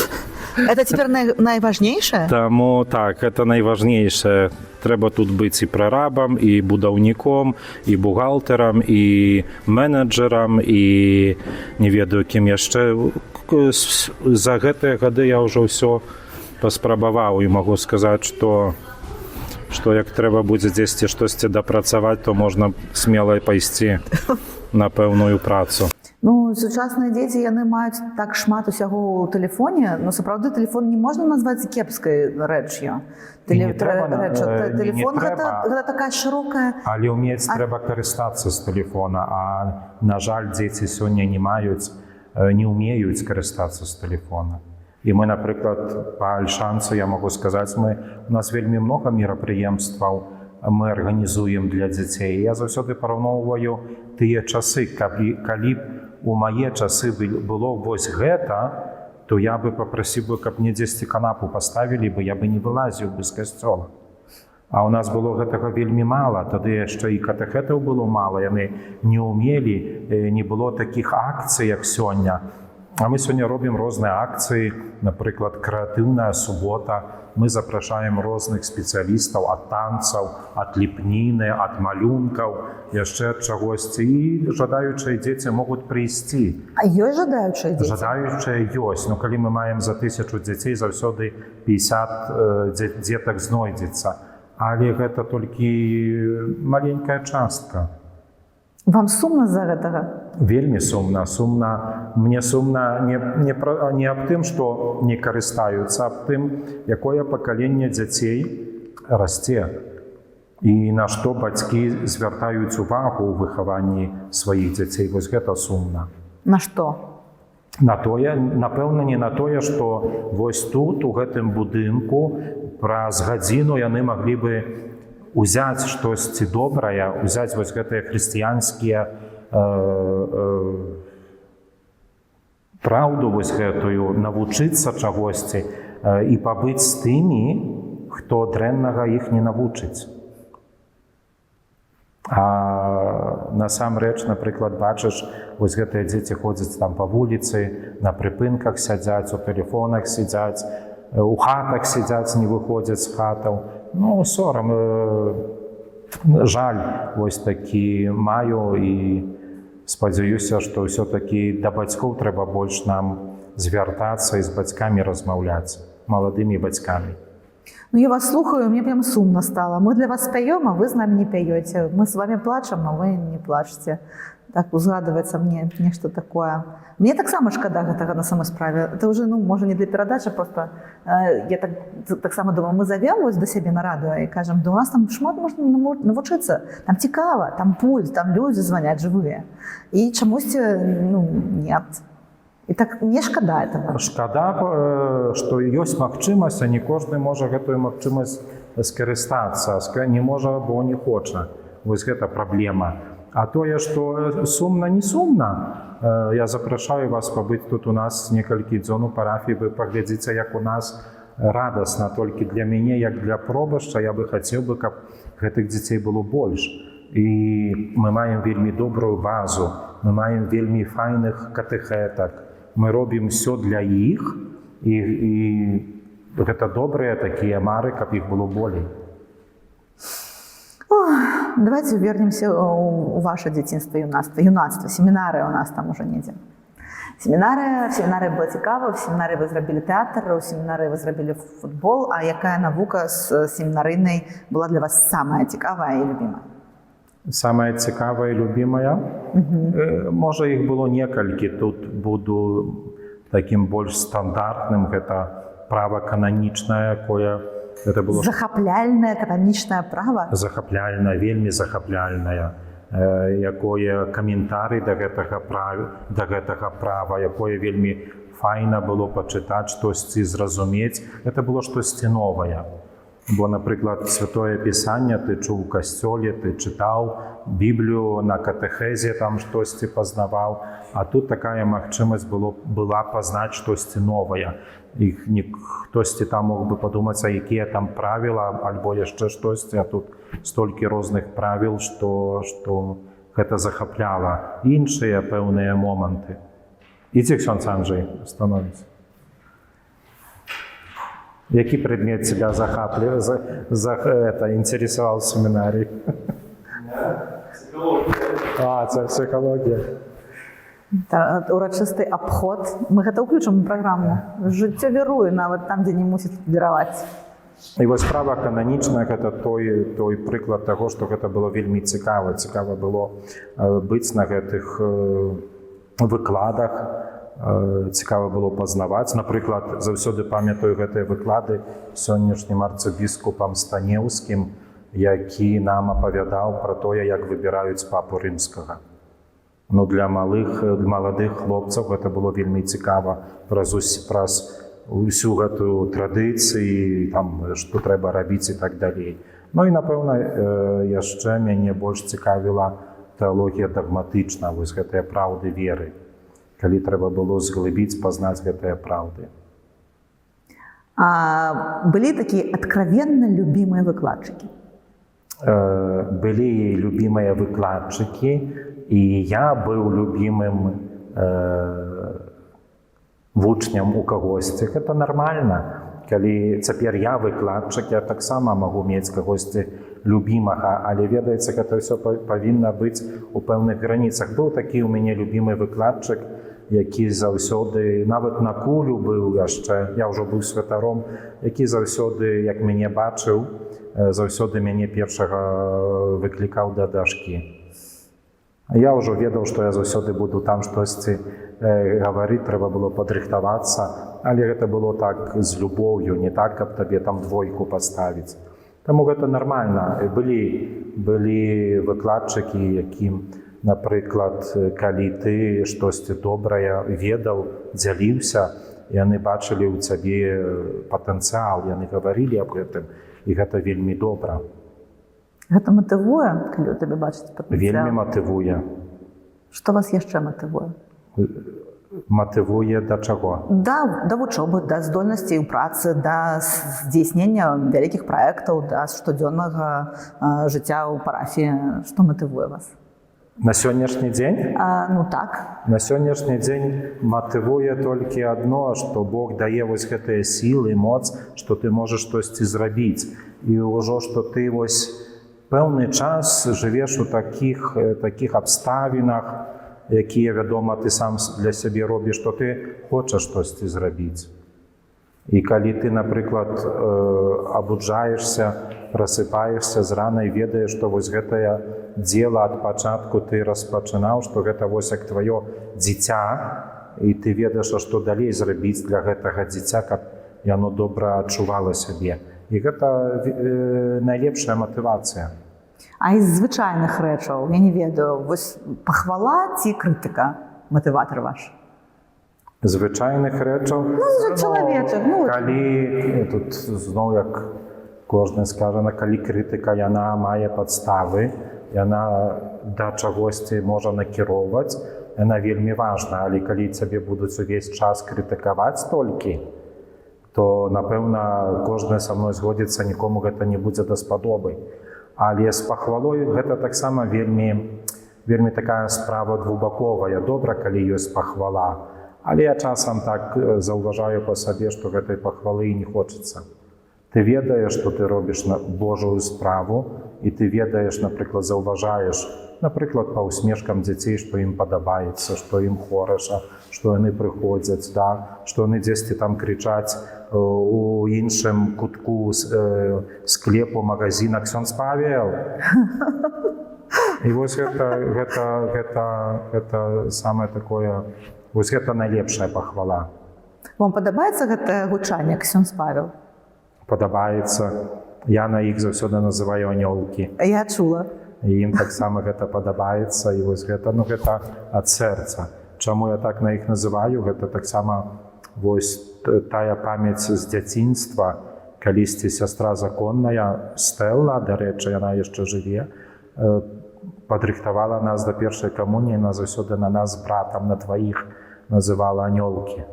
Это цяпер найважнейшае? Таму так, это найважнейшае. Трэба тут быць і прарабам, і будаўніком, і бухгалтарам, і менеджерам, і не ведаю, кім яшчэ. За гэтыя гады я ўжо ўсё паспрабаваў і магу сказаць, што як трэба будзе дзесьці штосьці дапрацаваць, то можна смела пайсці на пэўную працу. Ну, сучасныя дзеці, яны маюць так шмат усяго ў тэлефоне, но сапраўды тэлефон не можна назваць кепскай рэч'ю. Тэлефон гэта такая шырокая... Але ўмець трэба карыстацца з тэлефона, а, на жаль, дзеці сёння не ўмеюць карыстацца з тэлефона. І мы, напрыклад, па Альшанцы, я магу сказаць, у нас вельмі многа мерапрыемстваў мы арганізуем для дзяцей. Я заўсёды параўноўваю тыя часы, калі б у мае часы было вось гэта, то я бы папрасіў бы, каб мне дзесьці канапу паставілі бы, я бы не вылазіў без касцёла. А у нас было гэтага вельмі мала, тады яшчэ і катэхэтаў было мала, яны не ўмелі, не было такіх акцый, як сёння. А мы сёння робім розныя акцыі, напрыклад, крэатыўная субота. Мы запрашаем розных спецыялістаў ад танцаў, ад ліпніны, ад малюнкаў, яшчэ ад чагосьці. І жадаючыя дзеці могуць прыйсці. А ёсць жадаючыя дзеці? Жадаючыя ёсць. Но калі мы маем за 1000 дзяцей, заўсёды 50 дзетак знойдзецца. Але гэта толькі маленькая частка. Вам сумна з-за гэтага? Вельмі сумна. Мне сумна не аб тым, што не карыстаюцца, а аб тым, якое пакаленне дзяцей расце. І на што бацькі звяртаюць увагу ў выхаванні сваіх дзяцей. Вось гэта сумна. На што? На тое, напэўна, не на тое, што вось тут, у гэтым будынку, праз гадзіну яны маглі бы узяць штосьці добрае, узяць вось гэтыя хрысціянскія праўду вось гэтую, навучыцца чагосьці і пабыць з тымі, хто дрэннага іх не навучыць. А насамрэч, напрыклад, бачыш, вось гэтыя дзеці ходзяць там па вуліцы, на прыпынках сядзяць, у тэлефонах сядзяць, у хатах сядзяць, не выходзяць з хатаў. Ну, сорам, жаль, вось такі маю і спадзяюся, што ўсё-такі да бацькоў трэба больш нам звяртацца і з бацькамі размаўляць, маладымі бацькамі. Ну, я вас слухаю, мне прям сумна стало. Мы для вас споем, а вы с нами не поете. Мы с вами плачем, а вы не плачете. Так узгадывается мне нешта такое. Мне таксама шкада гэтага на самой справе. Это уже, можа, не для перадачы, просто я таксама думаю, мы завем вось да сябе на радыё і кажам, да у нас там шмат можна навучыцца. Там цікава, там пульс, там людзі званяць жывыя. І чамусьці, нет. І так не шкада этого. Шкада, што ёсць магчымасць, а не кожны можа гэтую магчымасць скарыстацца. Не можа, бо не хоча. Вось гэта праблема. А тое, што сумна, не сумна. Я запрашаю вас пабыць тут у нас некалькі дзён у парафіі, вы паглядзіце, як у нас радасна. Толькі для мяне, як для пробашча, я бы хацеў бы, каб гэтых дзяцей было больш. І мы маем вельмі добрую базу, мы маем вельмі файных катэхетак, Мы робім все для іх, і гэта добрыя такія мары, каб іх было болей. Давайте вернемся у ваше дзяцінства, юнацтва. Семінары у нас там уже недзе. Семінары было цікава, в семінары вы зрабілі тэатр, у семінары вы зрабілі футбол, а якая навука з семінарыйнай была для вас самая цікавая і любімая? Самая цікавая і любімая? Можа, іх было некалькі. Тут буду такім больш стандартным. Гэта права кананічнае, якое... Гэта было... Захапляльнае кананічнае права? Захапляльнае, вельмі захапляльнае. Якое каментарый да гэтага права, якое вельмі файна было пачытаць, штосьці зразумець. Гэта было штосьці новае. Бо, напрыклад, Святое Пісанне ты чуў у касцёле, ты чытаў Біблію на катэхезе, там штосьці пазнаваў, а тут такая магчымасць была пазнаць штосьці новае. І хтосьці там мог бы падумаць, а якія там правіла, альбо яшчэ штосьці, а тут столькі розных правіл, што гэта захапляла. Іншыя пэўныя моманты. Ідзі, ксёндз Анджэй, становіцца. Які предмет тебя интересовал в семинарии? Психология. Це психологія. Урачысты абход. Мы гэта ўключым у праграму. Жыццё віруе нават там, дзе не мусіць лідыраваць. І вось права кананічнае – гэта той прыклад таго, што гэта было вельмі цікава. Цікава было быць на гэтых выкладах, цікава было пазнаваць. Напрыклад, заўсёды памятаю гэтыя выклады сённяшнім арцыбіскупам Станеўскім, які нам апавядаў пра тое, як выбіраюць папу рымскага. Ну, для маладых хлопцаў гэта было вельмі цікава праз усю гэтую традыцыю, там, што трэба рабіць і так далей. Ну і, напэўна, яшчэ мяне больш цікавіла тэалогія дагматычна, вось гэтыя праўды веры. Калі трэба было зглыбіць, пазнаць гэтыя праўды. А былі такія адкровенна любімыя выкладчыкі? Былі любімыя выкладчыкі, і я быў любімым вучням у кагосьці. Гэта нармальна. Калі цяпер я выкладчык, я таксама магу мець кагосьці любімага, але, ведаеце, гэта ўсё павінна быць у пэўных граніцах. Быў такі ў мяне любімы выкладчык, які заўсёды, нават на кулю быў яшчэ, я ўжо быў святаром, які заўсёды, як мяне бачыў, заўсёды мяне першага выклікаў да дашкі. Я ўжо ведаў, што я заўсёды буду там штосьці гаварыць, трэба было падрыхтавацца, але гэта было так з любоўю, не так, каб табе там двойку паставіць. Таму гэта нармальна. Былі выкладчыкі, якім, напрыклад, калі ты штосьці добрае ведаў, дзяліўся, яны бачылі ў цябе патэнцыял, яны гаварылі аб гэтым, і гэта вельмі добра. Гэта матывуе, калі ў табе бачыць патэнцыял? Вельмі матывуе. Што вас яшчэ матывуе? Матывуе да чаго? Да вучобы, да здольнасцей у працы, да здзейснення вялікіх праектаў, да штодзённага жыцця ў парафіі. Што матывуе вас? На сённяшні дзень? Ну так. На сённяшні дзень матывуе толькі адно, што Бог дае вось гэтыя сілы, моц, што ты можаш штосьці зрабіць. І ўжо, што ты вось пэўны час жывеш у такіх абставінах, якія, вядома, ты сам для сябе робіш, што ты хочаш штосьці зрабіць. І калі ты, напрыклад, абуджаешся, прасыпаешся з рана і ведаеш, што вось гэтае дзела ад пачатку ты распачынаў, што гэта вось як тваё дзіця, і ты ведаеш, што далей зрабіць для гэтага дзіця, каб яно добра адчувала сябе. І гэта найлепшая матывацыя. А з звычайных рэчаў, я не ведаю, вось пахвала ці крытыка матыватар ваш? Звычайных рэчаў? Чалавечак. Калі, тут зноў як кожны скажа, калі крытыка яна мае падставы, яна да чагосьці можа накіроўваць, яна вельмі важна, але калі цябе будуць увесь час крытыкаваць толькі, то, напэўна, кожны са мной згодзіцца, нікому гэта не будзе даспадобы. Але з пахвалой гэта таксама вельмі такая справа двубаковая. Добра, калі ёсць пахвала, Але я часам так заўважаю па сабе, што гэтай пахвалы і не хочацца. Ты ведаеш, што ты робіш Божую справу, і ты ведаеш, напрыклад, заўважаеш, напрыклад, па ўсмешкам дзяцей, што ім падабаецца, што ім хораша, што яны прыходзяць, да? Што яны дзесьці там крычаць у іншым кутку склепу, магазина «Ксёндз Павел». І вось гэта самае такое, вось гэта найлепшая пахвала. Вам падабаецца гэтае гучанне, Ксёндз Павел? Падабаецца. Я на іх заўсёды называю анёлкі. Я чула. І ім таксама гэта падабаецца, і вось гэта, ну, гэта ад сэрца. Чаму я так на іх называю? Гэта таксама вось тая памяць з дзяцінства, калісьці сястра законная, Стэлла, дарэчы, яна яшчэ жыве, падрыхтавала нас да першай камуніі, она заўсёды на нас з братам, на дваіх называла анёлкі.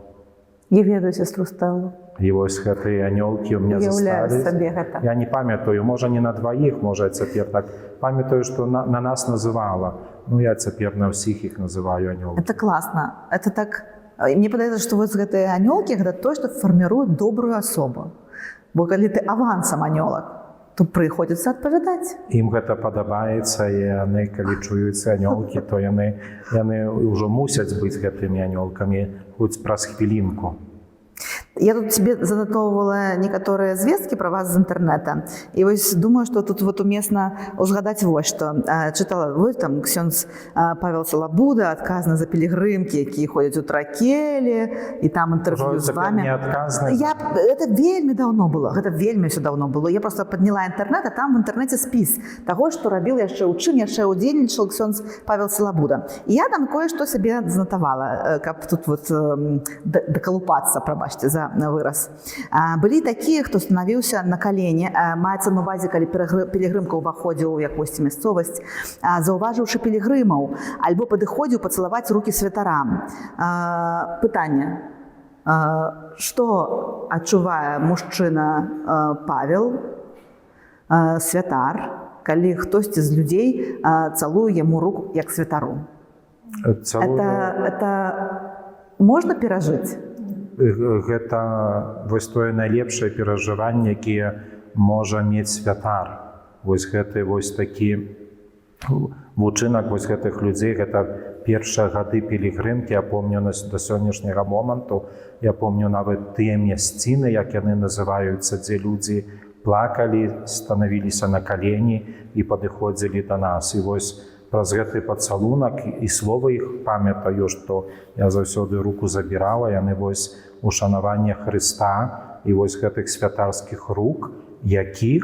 Я ведаю сестру Стэллу. І вось гэтыя анёлкі ў меня застались. Сабе гэта. Я не памятаю, можа не на дваіх, можа я цяпер так памятаю, што на нас называла. Ну, я цяпер на ўсіх іх называю анёлкі. Это класна. Это так... Мне падаецца, што вось гэтыя анёлкі гэта то, што фарміруе добрую асобу. Бо калі ты авансам анёлак, то прыходзіцца адпавядаць. Ім гэта падабаецца, і яны, калі чуюцца анёлкі, то яны ўжо мусяць быць гэтымі анёлкамі хоць праз хвілінку. Я тут себе занотовывала некоторые звестки про вас з інтэрнэта. І вось думаю, што тут вот уместно узгадаць вось што. Чытала, вы там Ксёндз Павел Салабуда, адказны за пілігрымкі, якія ходзяць у Тракелі, і там інтэрв'ю з вами. Это вельмі даўно было, гэта вельмі ўсё даўно было. Я просто подняла інтэрнэт, а там в інтэрнэце спіс таго, што рабіў яшчэ ў чым яшчэ удзельнічаў Ксёндз Павел Салабуда. І я там кое-што сабе занотавала, каб тут вот дакалупацца, прабачце за выраз. Былі такія, хто станавіўся на калені, маецца на увазе, калі пілігрымка ўваходзіў у якусь мясцовасць, заўважыўшы пілігрымаў, альбо падыходзіў пацалаваць рукі святарам. Пытанне. Што адчувае мужчына Павел, святар, калі хтосьці з людзей цалуе яму руку як святару? Это можна перажыць? Гэта вось тое найлепшае перажыванне, якія можа мець святар. Вось гэты вось такі вучынак вось гэтых людзей, гэта першыя гады пілігрымкі, я помню да сённяшняга моманту, я помню нават тыя мясціны, як яны называюцца, дзе людзі плакалі, станавіліся на калені і падыходзілі да нас. І вось праз гэты пацалунак і слова іх памятаю, што я заўсёды руку забірала, яны вось ушанаванне Хрыста і вось гэтых святарскіх рук, якіх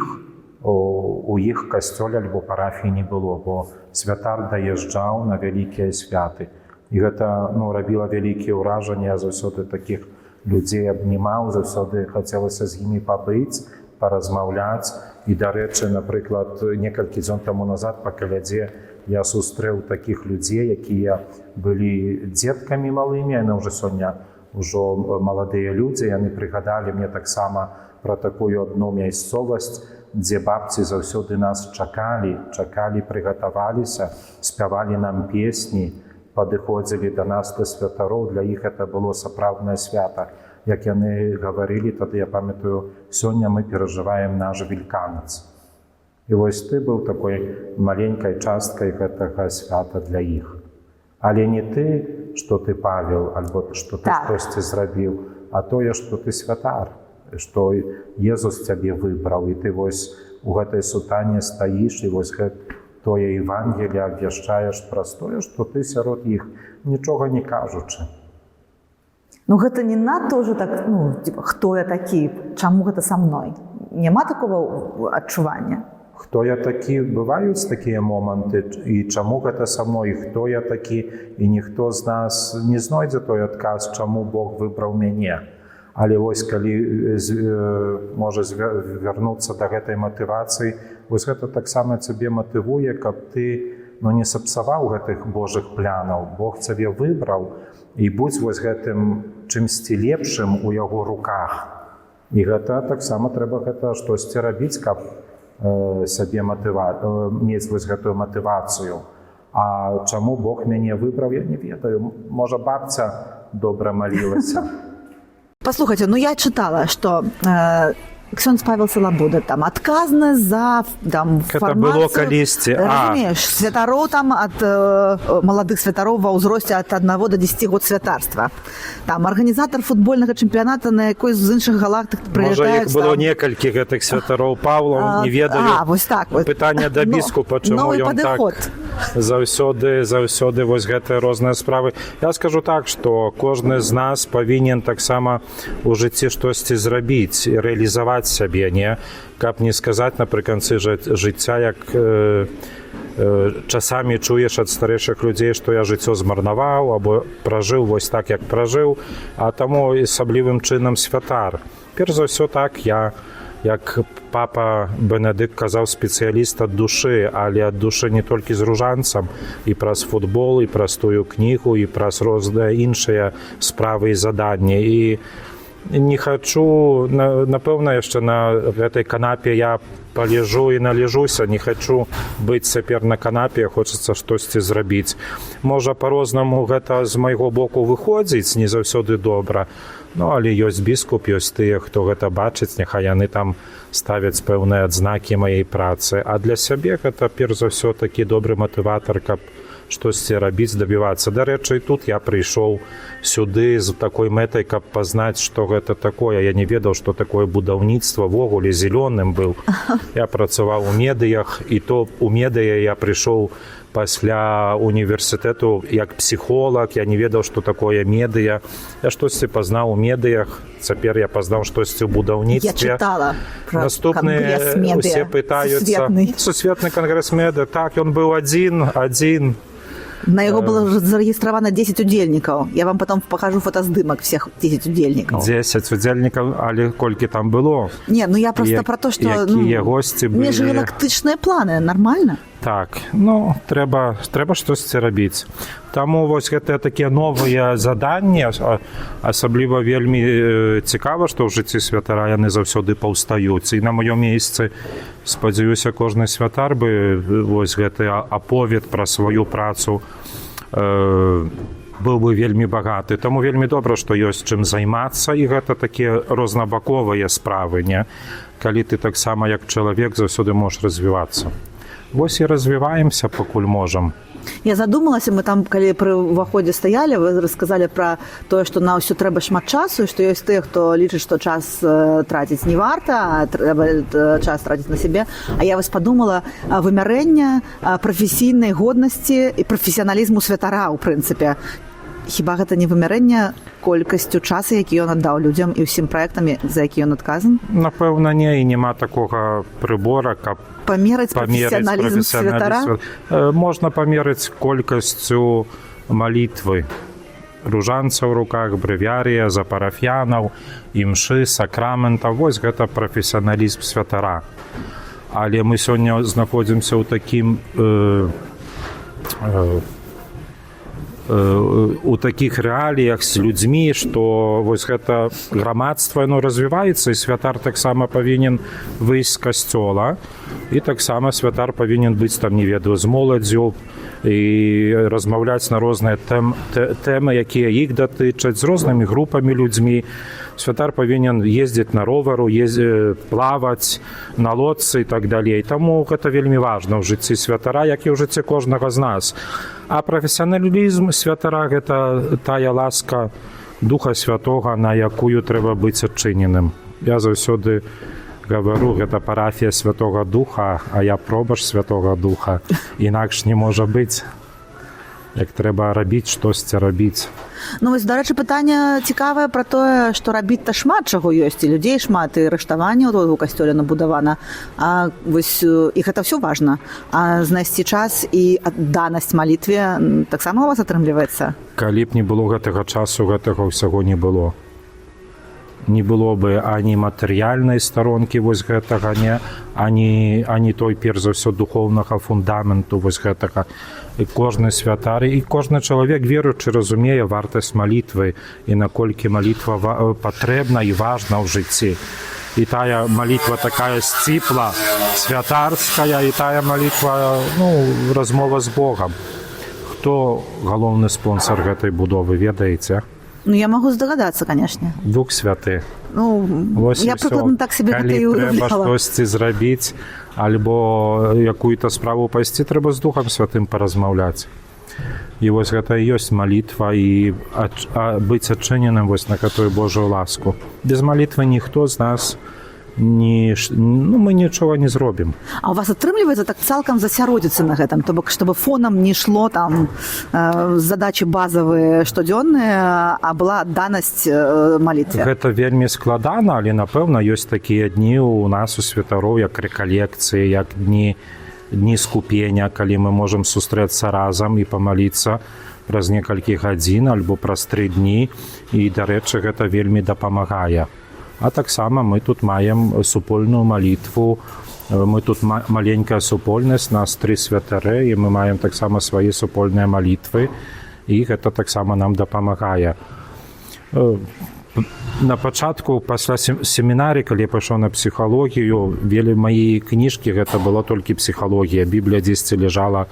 у іх касцёле альбо парафіі не было, бо святар даязджаў на вялікія святы. І гэта рабіла вялікія ўражанні, я заўсёды такіх людзей абнімаў, заўсёды хацелася з імі пабыць, паразмаўляць. І, дарэчы, напрыклад, некалькі дзён таму назад па калядзе я сустрэў такіх людзей, якія былі дзеткамі малымі, яны ўжо сёння маладыя людзі, яны прыгадалі мне таксама пра такую адну мясцовасць, дзе бабці заўсёды нас чакалі, прыгатаваліся, спявалі нам песні, падыходзілі да нас, да святароў, для іх гэта было сапраўднае свята. Як яны гаварылі, тады я памятаю, сёння мы перажываем наш Веліканац. І вось ты быў такой маленькай часткай гэтага свята для іх. Але не ты, што ты Павел, альбо што ты штосьці зрабіў, а тое, што ты святар, што Езус цябе выбраў, і ты вось у гэтай сутане стаіш, і вось тое Евангелие абвяшчаеш праз тое, што ты сярод іх, нічога не кажучы. Ну гэта не надта ўжо так, хто я такі, чаму гэта са мной? Няма такого адчування? Хто я такі, бываюць такія моманты, і чаму гэта са мной, і хто я такі, і ніхто з нас не знойдзе той адказ, чаму Бог выбраў мяне. Але вось калі можа вярнуцца да гэтай матывацыі, вось гэта таксама цябе матывуе, каб ты не сапсаваў гэтых Божых планаў. Бог цябе выбраў, і будзь вось гэтым чымсьці лепшым у яго руках. І гэта таксама трэба гэта штосьці рабіць, каб сабе мець вось гэтую матывацыю. А чаму Бог мяне выбраў, я не ведаю. Можа, бабця добра малілася. Послухайте, ну я читала, что Ксёндз Павел Салабуда там отказаны за там Гэта формацию. было калісьці. Разумеешь, святароў там от молодых святароў ва ўзросце от 1 до 10 год святарства. Там организатор футбольного чемпионата на якой з іншых галактык Можа, прилетают. іх было некалькі гэтых святароў Павлаў, не ведаю. вось так. Вот. Пытанне да біскупа, чаму Новый ён так падыход. заўсёды вось гэтыя розныя справы. Я скажу так, што кожны з нас павінен таксама у жыцці штосьці зрабіць і рэалізаваць сябе, не? Каб не сказаць напрыканцы жыцця, як часамі чуеш ад старэйшых людзей, што я жыццё змарнаваў або пражыў вось так, як пражыў, а таму асаблівым чынам святар. Перш за ўсё так, я як папа Бенедыкт казаў, спецыяліст ад душы, але ад душы не толькі з ружанцам, і праз футбол, і праз тую кнігу, і праз розныя іншыя справы і заданні. І не хачу, напэўна, яшчэ на гэтай канапе я палежу і належуся, не хачу быць цяпер на канапе, хочацца штосьці зрабіць. Можа, па-рознаму гэта з майго боку выходзіць, не заўсёды добра, ну, але ёсць біскуп, ёсць тыя, хто гэта бачыць, няхай яны там ставяць пэўныя адзнакі маёй працы. А для сябе гэта, перш за ўсё, такі добры матыватар, каб штосьці рабіць, дабівацца. Дарэчы, тут я прыйшоў сюды з такой мэтай, каб пазнаць, што гэта такое. Я не ведаў, што такое будаўніцтва, ввогуле зялёным быў. Я працаваў у медыях, і то у медыя я прыйшоў пасля універсітэту як псіхолог, я не ведаў, што такое медыя. Я штосьці пазнаў у медыях, цяпер я пазнаў штосьці ў будаўніцтве. Я читала про Наступныя конгресс медиа. усе пытаюцца. Сусветны конгресс медыа, так, ён быў адзін. На его было зарегистрировано 10 удельников. Я вам потом покажу фотоздымок всех 10 удельников. 10 удзельнікаў, але колькі там было? Не, ну я просто про то, что якія госці былі. Межгалактычныя планы, нормально? Так, ну, трэба штосьці рабіць. Таму вось гэтыя такія новыя заданні, асабліва вельмі цікава, што ў жыцці святара яны заўсёды паўстаюць. І на маём месцы, спадзяюся, кожны святар бы вось гэты аповед пра сваю працу быў бы вельмі багаты. Таму вельмі добра, што ёсць чым займацца, і гэта такія рознабаковыя справы, не? Калі ты таксама як чалавек заўсёды можаш развівацца. Вось і развіваемся, пакуль можам. Я задумалася, мы там, калі пры ўваходзе стаялі, вы расказалі пра тое, што на ўсё трэба шмат часу, і што ёсць тыя, хто лічыць, што час траціць не варта, а трэба час траціць на сябе. А я вось падумала, вымярэнне прафесійнай годнасці і прафесіяналізму святара, у прынцыпе. Хіба гэта не вымярэнне колькасцю часу, які ён аддаў людзям і ўсім праектам, за які ён адказан? Напэўна, не, і няма такога прыбора, каб памераць прафесіяналізм святара? Можна памераць колькасцю малітвы. Ружанца ў руках, брэвіярыя, за парафіянаў, імшы, сакраментаў. Вось гэта прафесіяналізм святара. Але мы сёння знаходзімся ў такім у такіх рэаліях з людзьмі, што вось гэта грамадства, яно развіваецца, і святар таксама павінен выйсць з касцёла, і таксама святар павінен быць там, не ведаю, з моладдзю і размаўляць на розныя тэмы, якія іх датычаць, з рознымі групамі людзьмі. Святар павінен ездзіць на ровару, плаваць на лодцы і так далей. Таму гэта вельмі важна ў жыцці святара, як і ў жыцці кожнага з нас. А прафесіяналізм святара – гэта тая ласка Духа Святога, на якую трэба быць адчыненым. Я заўсёды гавару, гэта парафія Святога Духа, а я пробаш Святога Духа. Інакш не можа быць. Як трэба рабіць, штосьці рабіць. Ну, вось, дарэчы, пытанне цікавае пра тое, што рабіць-то шмат чаго ёсць, і людзей шмат, і рыштаванне ў касцёле набудавана. А вось, і гэта ўсё важна. А знайсці час і адданасць малітве таксама у вас атрымліваецца? Калі б не было гэтага часу, гэтага ўсяго не было. Не было бы ані матэрыяльнай старонкі вось гэтага, ані той, перш за ўсё, духоўнага фундаменту вось гэтага. І кожны святар, і кожны чалавек веруючы разумее вартасць малітвы і наколькі малітва патрэбна і важна ў жыцці. І тая малітва такая сціпла, святарская, і тая малітва, размова з Богам. Хто галоўны спонсор гэтай будовы, ведаеце? Ну, я могу здагадацца, канешне. Дух Святы. Ну, Вось я і всё. прыкладна так себе гэта і Калі трэба уявляла. штосьці зрабіць, альбо якую-то справу пайсці, трэба з Духам Святым паразмаўляць. І вось гэта і ёсць малітва і быць адчыненым вось на гэтую Божую ласку. Без малітвы ніхто з нас мы нічога не зробім. А у вас атрымліваецца так цалкам засяродзіцца на гэтым, то бок, чтобы фонам не шло там задачы базавыя штодзённыя, а была адданасць малітве? Гэта вельмі складана, але, напэўна, ёсць такія дні ў нас у святароў, як рэкалекцыі, як дні скупення, калі мы можам сустрэцца разам і памаліцца праз некалькі гадзін альбо праз 3 дні. І, дарэчы, гэта вельмі дапамагае. А таксама мы тут маем супольную малітву, мы тут маленькая супольнасць, нас 3 святары, і мы маем таксама свае супольныя малітвы, і гэта таксама нам дапамагае. На пачатку, пасля семінарі, калі я пайшоў на псіхалогію, вели маі кніжкі, гэта была толькі псіхалогія. Біблія дзесьці ляжала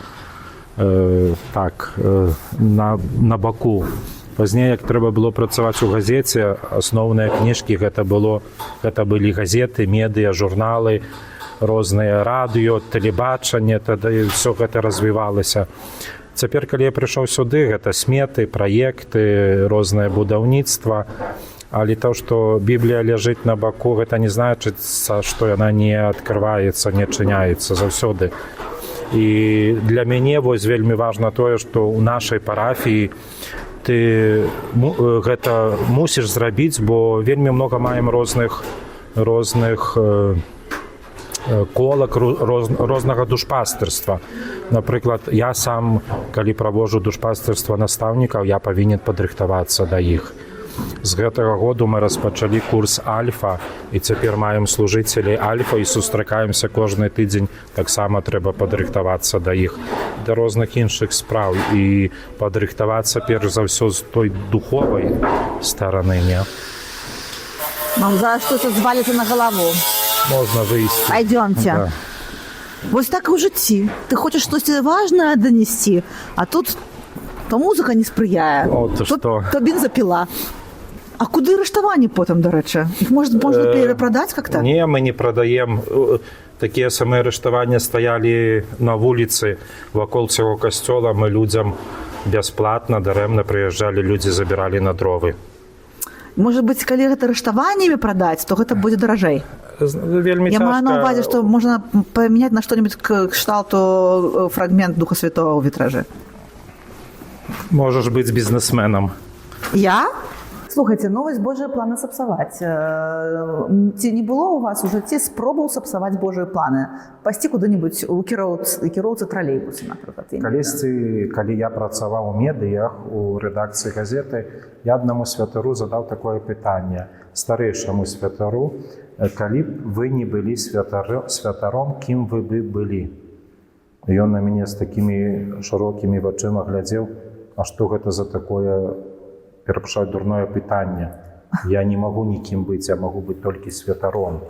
на баку. Пазней, як трэба было працаваць у газеце, асноўныя кніжкі гэта былі газеты, медыа, журналы, розныя радыё, тэлебачанне, тады ўсё гэта развівалася. Цяпер, калі я прыйшоў сюды, гэта сметы, праекты, рознае будаўніцтва, але то, што Біблія ляжыць на баку, гэта не значыцца, што яна не адкрываецца, не адчыняецца заўсёды. І для мяне вось вельмі важна тое, што ў нашай парафіі ты гэта мусіш зрабіць, бо вельмі много маем розных колак, рознага душпастырства. Напрыклад, я сам, калі праводжу душпастырства настаўнікаў, я павінен падрыхтавацца да іх. З гэтага году мы распачалі курс Альфа, і цяпер маем служыцелей Альфа і сустракаемся кожны тыдзень. Таксама трэба падрыхтавацца да іх, да розных іншых спраў і падрыхтавацца перш за ўсё з той духовай стараны, не? Вам зараз што-то зваліцца на галаву. Можна выйсці. Пойдёмте. Да. Вось так і ў жыцці. Ты хочаш штосьці важнае данесці, а тут то музыка не спрыяе, то бензапіла. А куды арыштаванні потым, дарэчы? Іх можна перапрадаць как-то? Не, мы не прадаем. Такія самыя арыштаванні стаялі на вуліцы вакол цяго касцёла. Мы людзям бясплатна, дарэмна прыязджалі, людзі забіралі на дровы. Можа быць, калі гэта арыштаваннямі прадаць, то гэта будзе даражэй. Вельмі Я цяжка. маю на ўвазе, што можна памяняць на што-небудзь кшталту фрагмент Духа Святого ў вітражы. Можаш быць бізнесменам. Я? Слухайте, ну вось Божыя планы сапсаваць. Ці не было ў вас у жыцці спробаў сапсаваць Божыя планы? Пайсці куды-небудзь у кіроўцы тралейбуса, напрыклад? Калісьці, калі я працаваў у медыях, у рэдакцыі газеты, я аднаму святару задаў такое пытанне, старэйшаму святару, калі б вы не былі святаром, кім вы бы былі? Ён на мяне з такімі шырокімі вачыма глядзеў, а што гэта за такое, перапрошую, дурное пытанне? Я не магу нікім быць, я магу быць толькі святаром.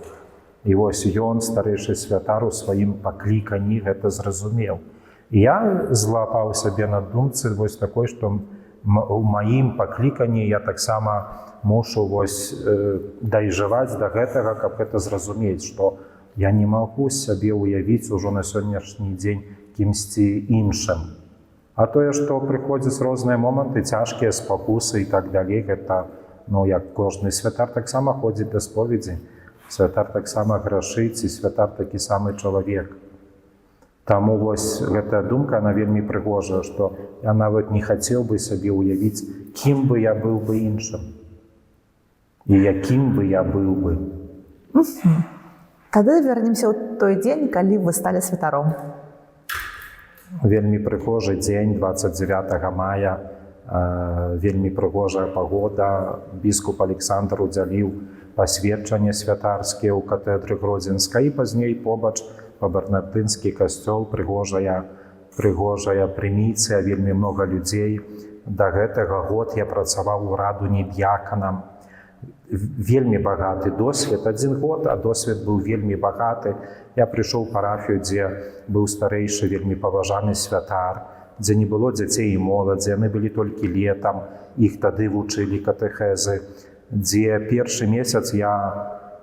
І вось ён, старэйшы святар, у сваім пакліканні гэта зразумеў. І я злапаў сабе на думцы вось такой, што у маім пакліканні я таксама мушу вось дайжываць да гэтага, каб гэта зразумець, што я не магу сябе уявіць ужо на сённяшні дзень кімсьці іншым. А тое, што прыходзяць розныя моманты, цяжкія спакусы і так далей, гэта, як кожны святар таксама ходзіць да споведзі, святар таксама грашыць, і святар такі самы чалавек. Таму вось гэтая думка, она вельмі прыгожая, што я нават не хацеў бы сабе уявіць, кім бы я быў бы іншым. І якім бы я быў бы. Тады вернемся ў той дзень, калі вы сталі святаром. Вельмі прыгожы дзень, 29 мая, вельмі прыгожая пагода. Біскуп Александр удзяліў пасведчанне святарскія ў катэдры Гродзенскай, і пазней побач па-бернардынскі касцёл, прыгожая прыміцыя, вельмі многа людзей. Да гэтага год я працаваў у радуні д'яканам. Вельмі багаты досвед, 1 год, а досвед быў вельмі багаты. Я прыйшоў у парафію, дзе быў старэйшы, вельмі паважаны святар, дзе не было дзяцей і моладзі, яны былі толькі летам, іх тады вучылі катэхезы, дзе першы месяц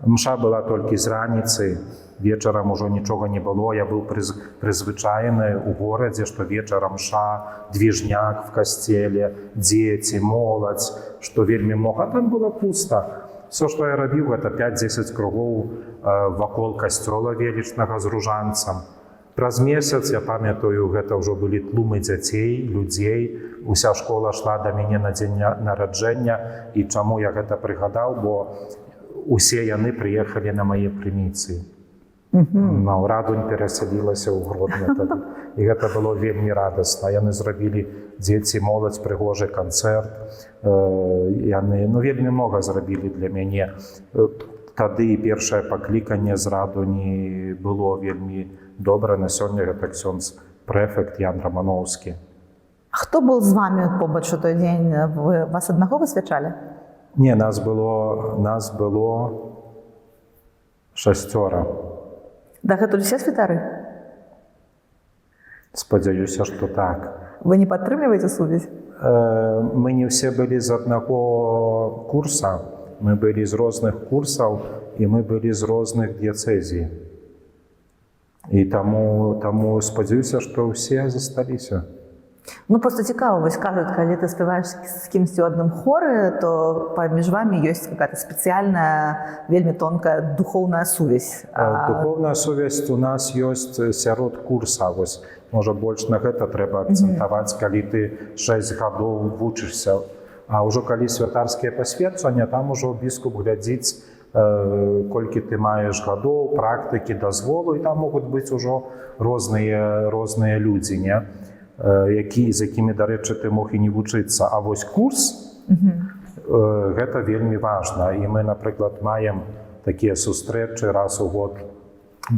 мша была толькі з раніцы, вечарам ужо нічога не было, я быў прызвычаены ў горадзе, што вечарам мша, движняк в касцеле, дзеці, моладзь, што вельмі многа, а там было пуста. Все, што я рабіў, гэта 5-10 кругоў вакол касцёла велічнага з ружанцам. Праз месяц, я памятаю, гэта ўжо былі тлумы дзяцей, людзей, уся школа шла да мяне на дзень нараджэння, і чаму я гэта прыгадаў, бо усе яны прыехалі на мае прыміцыі. Радунь перасялілася ў Гродно тады. І гэта было вельмі радасна. Яны зрабілі, дзеці, моладзь, прыгожы канцэрт. Яны вельмі многа зрабілі для мяне. Тады першае пакліканне з Радуні было вельмі добра. На сёння гэта ксёндз прэфект Ян Раманоўскі. Хто был з вами побач у той дзень? Вас аднаго высвячалі? Не, нас было 6. Дагэтуль усе святары? Спадзяюся, што так. Вы не падтрымліваеце сувязь? Мы не ўсе былі з аднаго курса, мы былі з розных курсаў, і мы былі з розных дыяцэзій. І таму спадзяюся, што ўсе засталіся. Просто цікаво, вось кажуць, калі ты спяваеш з кімсьці ў адным хоры, то паміж вамі ёсць какая-то спецыяльная, вельмі тонкая духоўная сувязь. Духоўная сувязь у нас ёсць сярод курса. Вось, можа, больш на гэта трэба акцэнтаваць, калі ты 6 гадоў вучышся. А ўжо калі святарскія пасведчання, там ужо біскуп глядзіць, колькі ты маеш гадоў, практыкі, дазволу, і там могуць быць ужо розныя людзі, не? З якімі, дарэчы, ты мог і не вучыцца. А вось курс, гэта вельмі важна. І мы, напрыклад, маем такія сустрэчы раз у год.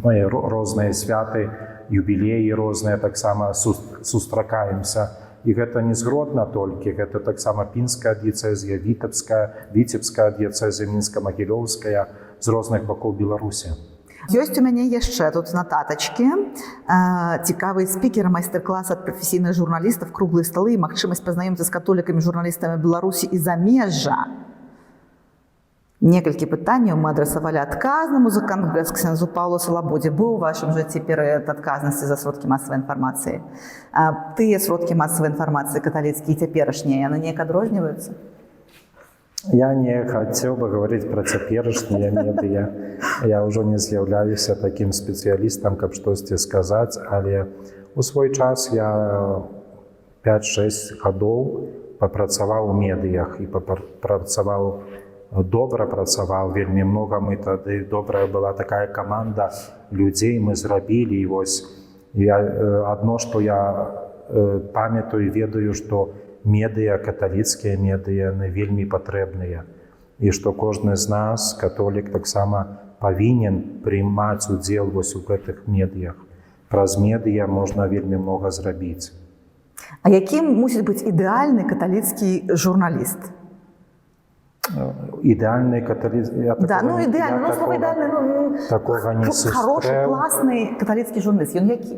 Мы розныя святы, юбілеі розныя, таксама сустракаемся. І гэта не з Гродна толькі, гэта таксама пінская дыяцэзія, віцебская дыяцэзія, мінска-магілёўская, з розных бакоў Беларусі. Ёсць у мяне яшчэ тут нататачкі. Цікавы спікер, майстар-клас ад прафесійных журналістаў, круглыя сталы і магчымасць пазнаёміцца з католікамі, журналістамі Беларусі і замежжа. Некалькі пытанняў мы адрасавалі адказнаму за кангрэс ксяндзу Паўлу Салабодзе. Быў у вашым жыцці перыяд адказнасці за сродкі масавай інфармацыі. Тыя сродкі масавай інфармацыі каталіцкія і цяперашнія, яны неяк адрозніваюцца? Я не хацеў бы гаварыць пра цяперашнія медыя. Я ўжо не з'яўляюся такім спецыялістам, каб штосьці сказаць, але у свой час я 5-6 гадоў папрацаваў у медыях і добра працаваў, вельмі многа. Мы тады, добрая была такая каманда людзей, мы зрабілі. І вось адно, што я памятаю, ведаю, што медыя, каталіцкія медыя, яны вельмі патрэбныя. І што кожны з нас, католік, таксама павінен прымаць удзел вось у гэтых медыях. Праз медыя можна вельмі многа зрабіць. А якім мусіць быць ідэальны каталіцкі журналіст? Ідэальны каталіцкі... Ідэальны, слова ідэальны, такога не сустрэў. Хорошы, класны каталіцкі журналіст, ён які?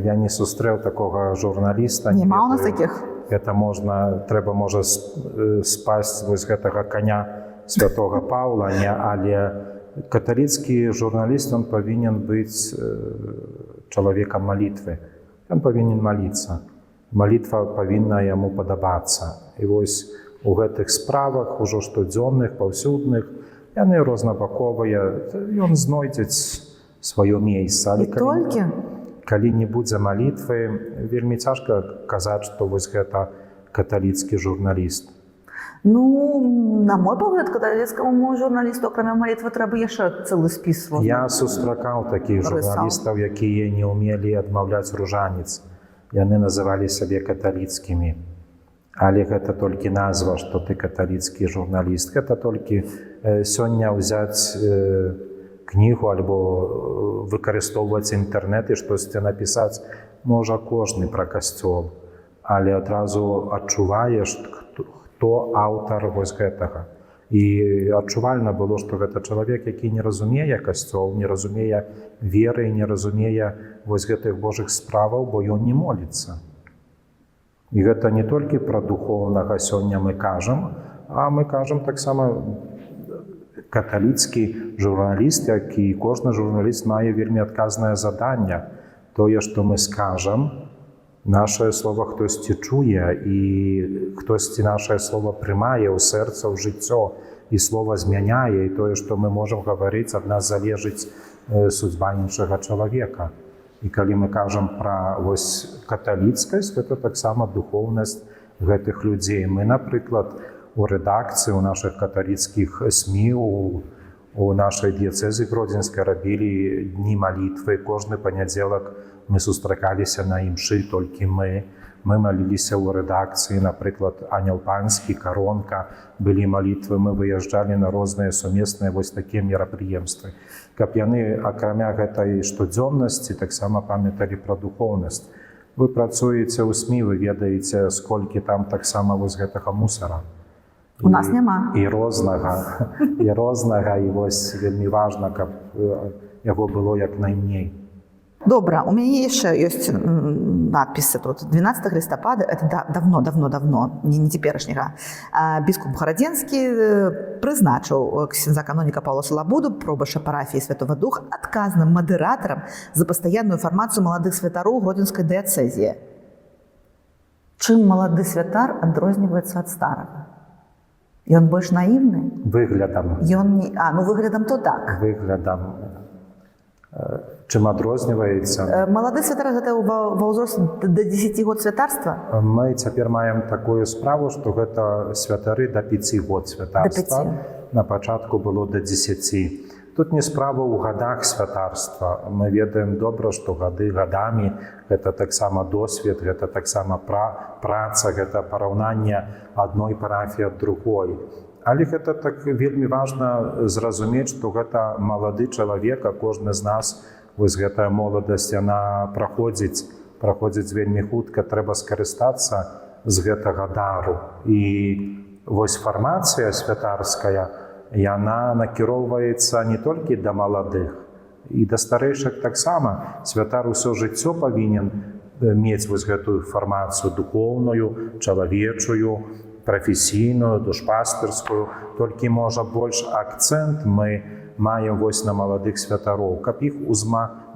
Я не сустрэў такога журналіста. Нема у нас такіх? Гэта трэба, можа, спасць вось гэтага коня святога Паўла, але каталіцкі журналіст, он павінен быць чалавекам малітвы. Ён павінен маліцца. Малітва павінна яму падабацца. І вось у гэтых справах, ужо штодзённых, паўсюдных, яны рознабаковыя, ён знойдзець сваё месца. І толькі? Калі не будзе малітвы, вельмі цяжка казаць, што вось гэта каталіцкі журналіст. На мой погляд, каталіцкаму журналісту, акрамя малітвы, трэба яшчэ цэлы спіс. Я сустракаў такіх журналістаў, якія не ўмелі адмаўляць ружанец. Яны называлі сябе каталіцкімі. Але гэта толькі назва, што ты каталіцкі журналіст. Гэта толькі сёння ўзяць кнігу альбо выкарыстоўваць інтэрнэт і штосьці напісаць можа кожны пра касцёл, але адразу адчуваеш, хто аўтар вось гэтага. І адчувальна было, што гэта чалавек, які не разумее касцёл, не разумее веры, не разумее вось гэтых Божых справаў, бо ён не моліцца. І гэта не толькі пра духоўнага сёння мы кажам, а мы кажам таксама каталіцкі журналіст, як і кожны журналіст мае вельмі адказнае заданне. Тое, што мы скажам, нашае слова хтосьці чуе, і хтосьці нашае слова прымае ў сэрца, ў жыццё, і слова змяняе, і тое, што мы можам гаварыць, ад нас залежыць судьба іншага чалавека. І калі мы кажам пра каталіцкасць, гэта таксама духоўнасць гэтых людзей. Мы, напрыклад, у рэдакцыі, у нашых каталіцкіх СМІ, у нашай дыяцэзы гродзенскай рабілі дні малітвы. Кожны панядзелак мы сустракаліся на імшы, толькі мы. Мы маліліся ў рэдакцыі, напрыклад, Ангел Панскі, Каронка, былі малітвы, мы выязджалі на розныя сумесныя такія мерапрыемствы. Каб яны, акрамя гэтай штодзённасці, таксама памяталі пра духоўнасць. Вы працуеце ў СМІ, вы ведаеце, сколькі там таксама гэтага мусара. У нас няма. І рознага, і вельмі важна, каб яго было як найменей. Добра, у мяне яшчэ ёсць надпісы тут. 12 лістапада, это давно, не цяперашняга. Біскуп Гарадзенскі прызначыў ксяндза каноніка Паўла Салабуду, пробашча парафіі Святога Духа, адказным мадэратарам за пастаянную фармацыю маладых святароў гродзенскай дыяцэзіі. Чым малады святар адрозніваецца ад старага? Ён больш наіўны? Выглядам. Выглядам то так. Выглядам. Чым адрозніваецца? Малады святар гэта ва ўзросце да 10 год святарства? Мы цяпер маем такую справу, што гэта святары да 5 год святарства. На пачатку было да 10. Тут не справа ў гадах святарства. Мы ведаем добра, што гады гадамі, гэта таксама досвед, гэта таксама праца, гэта параўнанне адной парафіі ад другой. Але гэта так вельмі важна зразумець, што гэта малады чалавек, а кожны з нас, гэтая моладасць, яна праходзіць вельмі хутка, трэба скарыстацца з гэтага дару. І фармацыя святарская, яна накіроўваецца не толькі да маладых, і да старэйшых таксама. Святар усё жыццё павінен мець гэтую фармацыю духоўную, чалавечую, прафесійную, душпастырскую, толькі, можа, больш акцэнт мы маем на маладых святароў, каб іх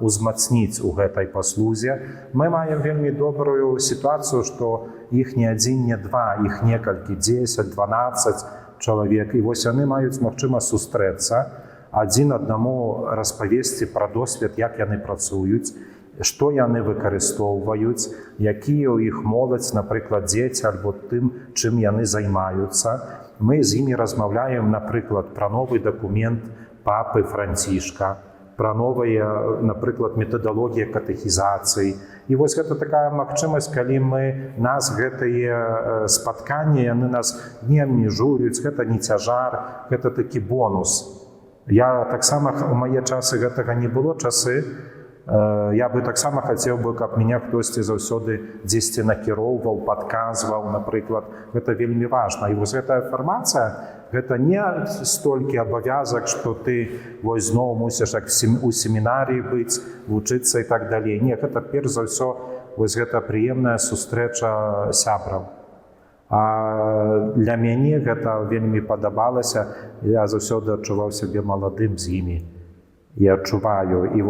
узмацніць у гэтай паслузе. Мы маем вельмі добрую сітуацыю, што іх не адзін, не два, іх некалькі, 10, 12 чалавек. І яны маюць магчымасць сустрэцца, адзін аднаму распавесці пра досвед, як яны працуюць, што яны выкарыстоўваюць, якія ў іх моладзь, напрыклад, дзеці, альбо тым, чым яны займаюцца. Мы з імі размаўляем, напрыклад, пра новы дакумент папы Францішка, пра новыя, напрыклад, метадалогія катэхізацыі. І гэта такая магчымасць, калі нас гэтыя спатканні, яны нас не абмежуюць, гэта не цяжар, гэта такі бонус. Я таксама, у мае часы гэтага не было часы, я бы таксама хацеў бы, каб мяне хтосьці заўсёды дзесьці накіроўваў, падказваў, напрыклад. Гэта вельмі важна. І гэтая фармацыя, гэта не столькі абавязак, што ты зноў мусіш у семінарыі быць, вучыцца і так далей. Не, гэта перш за ўсё гэта прыемная сустрэча сябраў. А для мяне гэта вельмі падабалася. Я заўсёды адчуваў сябе маладым з імі. Я адчуваю. І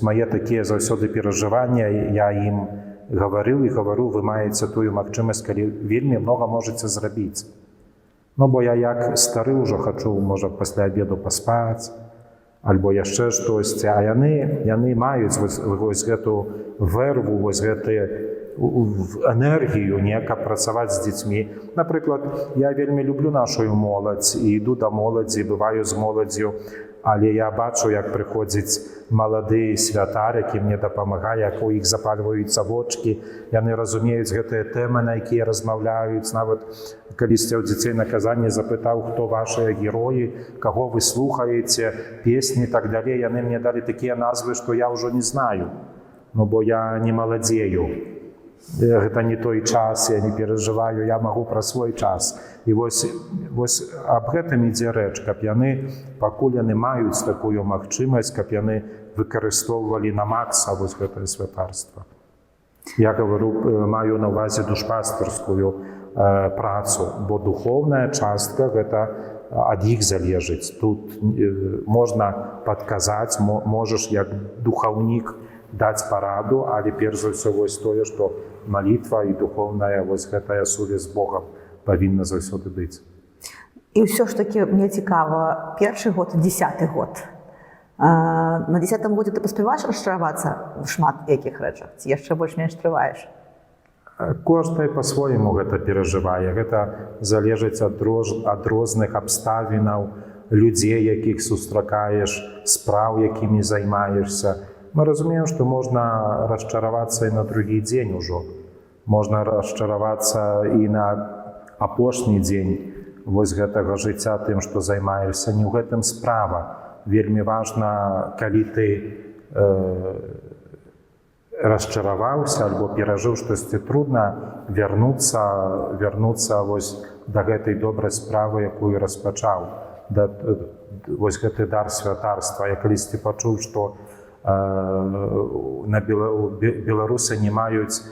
мае такія заўсёды перажывання, я ім гаварыў і гавару, вы маеце тую магчымасць, калі вельмі многа можаце зрабіць. Бо я як стары ўжо хачу, можа, пасля абеду паспаць, альбо яшчэ штосьці, а яны маюць гэту вэрву, энергію, каб працаваць з дзецьмі. Напрыклад, я вельмі люблю нашу моладзь і іду да моладзі, бываю з моладзю, але я бачу, як прыходзіць малады святар, які мне дапамагае, як у іх запальваюцца вочкі, яны разумеюць гэтыя тэмы, на якія размаўляюць. Нават калісьці ў дзяцей на казанні запытаў, хто вашыя героі, каго вы слухаеце, песні і так далей. Яны мне далі такія назвы, што я ўжо не знаю, бо я не маладзею. Гэта не той час, я не перажываю, я магу пра свой час. І аб гэтым ідзе рэч, каб яны, пакуль яны маюць такую магчымасць, каб яны выкарыстоўвалі на макса гэтае святарства. Я говорю, маю на увазе душпастырскую працу, бо духовная частка гэта ад іх залежыць. Тут можна падказаць, можаш як духаўнік даць параду, але перш за ўсё вось тое, што малітва і духовная вось гэтая сувязь з Богам павінна заўсёды быць. І ўсё ж такі мне цікава, першы год і 10-й год. На 10-м годзе ты паспяваеш расчаравацца в шмат якіх рэчах? Ці яшчэ больш-менш трываеш? Кожны па-свойму гэта перажывае. Гэта залежыць ад розных абставінаў, людзей, якіх сустракаеш, спраў, якімі займаешся. Мы разумеем, што можна расчаравацца і на другі дзень ужо. Можна расчаравацца і на апошні дзень вось гэтага жыцця тым, што займаешся. Не ў гэтым справа. Вельмі важна, калі ты расчараваўся альбо перажыў штосьці трудна, вярнуцца вось да гэтай добрай справы, якую распачаў. Вось гэты дар святарства. Я калісьці пачуў, што беларусы не маюць,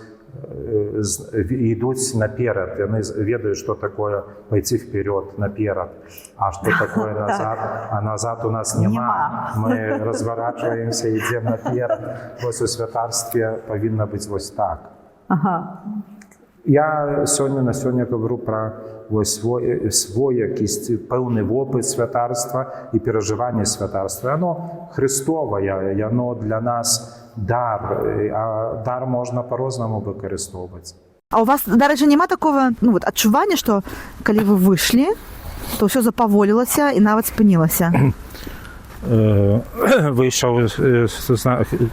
ідуць наперад. Яны ведаюць, што такое пайці вперед, наперад. А што такое назад? А назад у нас няма. Мы разворачиваемся і ідзем наперад. Вось у святарстве павінна быць вось так. Я на сёння говорю пра свой якісьці пэўны вопыт святарства і перажыванне святарства. Яно христовае, яно для нас дар, а дар можна по-рознаму выкарыстоўваць. А у вас, дарэчы, няма такого адчування, што калі вы выйшлі, то ўсё запаволілася і нават спынілася? Выйшаў,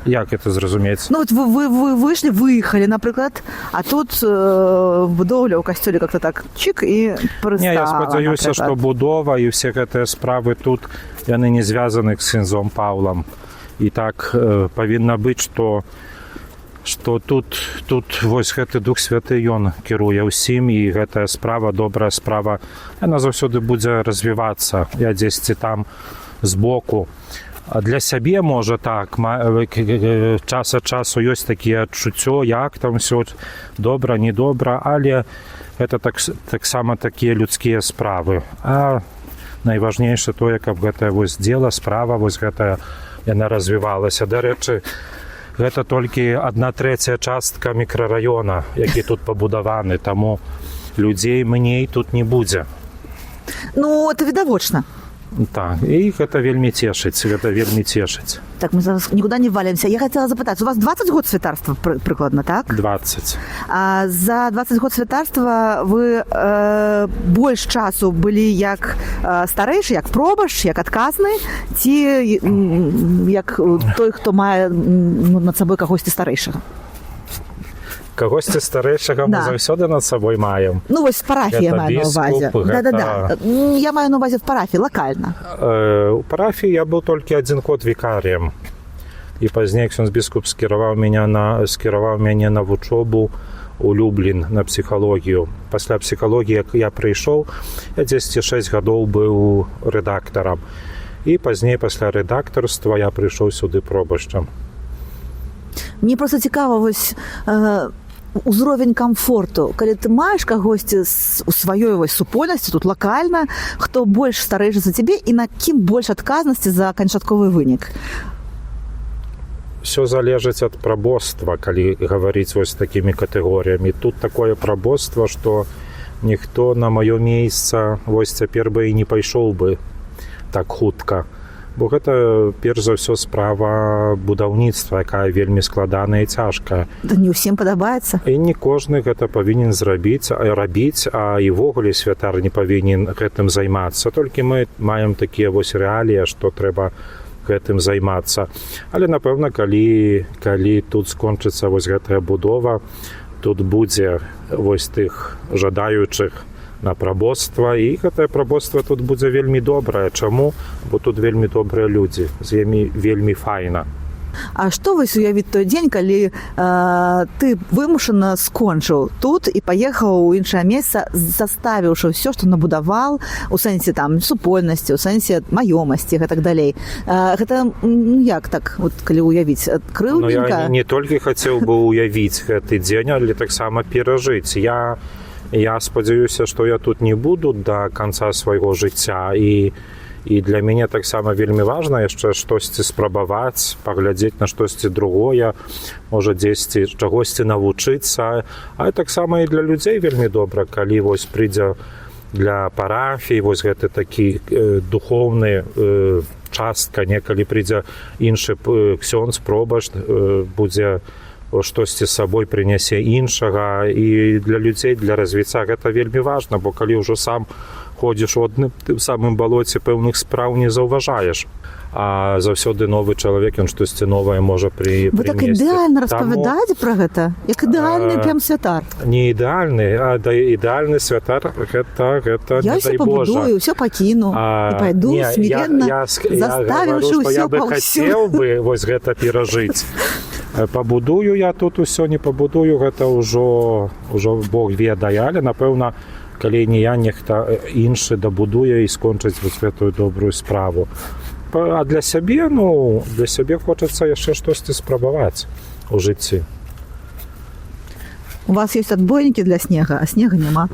як это зразумець? Ну, вы выйшлі, выехалі, напрыклад, а тут будоўля ў касцёле как-то так чик і прыстала. Не, я спадзяюся, што будова і ўсе гэтыя справы тут, яны не звязаны з ксяндзом Паўлам. І так павінна быць, што тут вось гэты Дух Святы, ён кіруе ўсім, і гэтая справа, добрая справа, яна заўсёды будзе развівацца. Я дзесьці там збоку. Для сябе, можа, так, час ад часу ёсць такія адчуццё, як там ўсё добра, недобра, але гэта таксама такія людскія справы. А найважнейшае тое, каб гэтае вось дзела, справа, вось гэтая, яна развівалася. Дарэчы, гэта толькі 1/3 частка мікрараёна, які тут пабудаваны, таму людзей меней тут не будзе. Ну, это відавочна. Так, і гэта вельмі цешыць. Так, мы зараз нікуди не валімся. Я хотіла запитати, у вас 20 год святарства прикладно, так? 20. А за 20 год святарства ви больш часу былі як старэйшы, як пробашч, як адказны, ці як той, хто мае над сабой кагосьці старэйшага? Кагосьці старэйшага мы заўсёды над сабой маем. Ну, вось в парафіі я маю на ўвазе. Да-да-да. Я маю на ўвазе в парафіі, лакальна. У парафіі я быў толькі 1 год вікарыем. І пазней ксёндз-біскуп скіраваў мяне на вучобу у Люблін на псіхалогію. Пасля псіхалогіі я прыйшоў, я 10-6 гадоў быў рэдактарам. І пазней пасля рэдактарства я прыйшоў сюды пробашчам. Мне просто цікава вось узровень камфорту, калі ты маеш кагосьці у сваёй вось супольнасці, тут лакальна, хто больш старэйшы за цябе і на кім больш адказнасці за канчатковы вынік? Всё залежыць ад прабоства, калі гаварыць вось такімі катэгорыямі. Тут такое прабоства, што ніхто на маё месца вось цяпер бы і не пайшоў бы так хутка. Бо гэта, перш за ўсё, справа будаўніцтва, якая вельмі складаная і цяжкая. Да не ўсім падабаецца. І не кожны гэта павінен рабіць, а і ввогуле святар не павінен гэтым займацца. Толькі мы маем такія вось рэаліі, што трэба гэтым займацца. Але, напэўна, калі тут скончыцца вось гэтая будова, тут будзе вось тых жадаючых на прабоства, і гэтае прабоства тут будзе вельмі добрае. Чаму? Бо тут вельмі добрыя людзі, з імі вельмі файна. А што вось уявіць той дзень, калі ты вымушана скончыў тут і паехаў у іншае месца, заставіўшы ўсё, што набудаваў, у сэнсе там супольнасці, у сэнсе маёмасці, гэтак далей. Гэта як так, вот, калі ўявіць? Крыўдненька? Я не толькі хацеў бы уявіць гэты дзень, але таксама перажыць. Я спадзяюся, што я тут не буду да канца свайго жыцця, і для мяне таксама вельмі важна яшчэ штосьці спрабаваць, паглядзець на штосьці другое, можа дзесьці чагосьці навучыцца. А таксама і для людзей вельмі добра, калі вось прыйдзе для парафіі вось гэты такі духоўны частка, некалі прыйдзе іншы ксёндз, пробашт, будзе штосьці з сабой прынясе іншага. І для людзей, для развіцця гэта вельмі важна, бо калі ўжо сам ходзіш у адным тым самым балоце, пэўных спраў не заўважаеш. А заўсёды новы чалавек, ён штосьці новае можа прынесці. Вы так ідэальна распавядаеце пра гэта, як ідэальны прям святар. Не ідэальны, а ідэальны святар гэта я не дай Божа. Я ўсё пабудую, ўсё пакіну і пайду смиренно, заставіўшы ўсё я бы хацеў бы вось гэта перажыць. Пабудую я тут усё, не пабудую, гэта ўжо Бог ведае, але напэўна, калі не я, нехта іншы дабудуе і скончыць вось гэтую добрую справу. А для сябе хочацца яшчэ штосьці спрабаваць у жыцці. У вас ёсць адбойнікі для снега, а снега няма.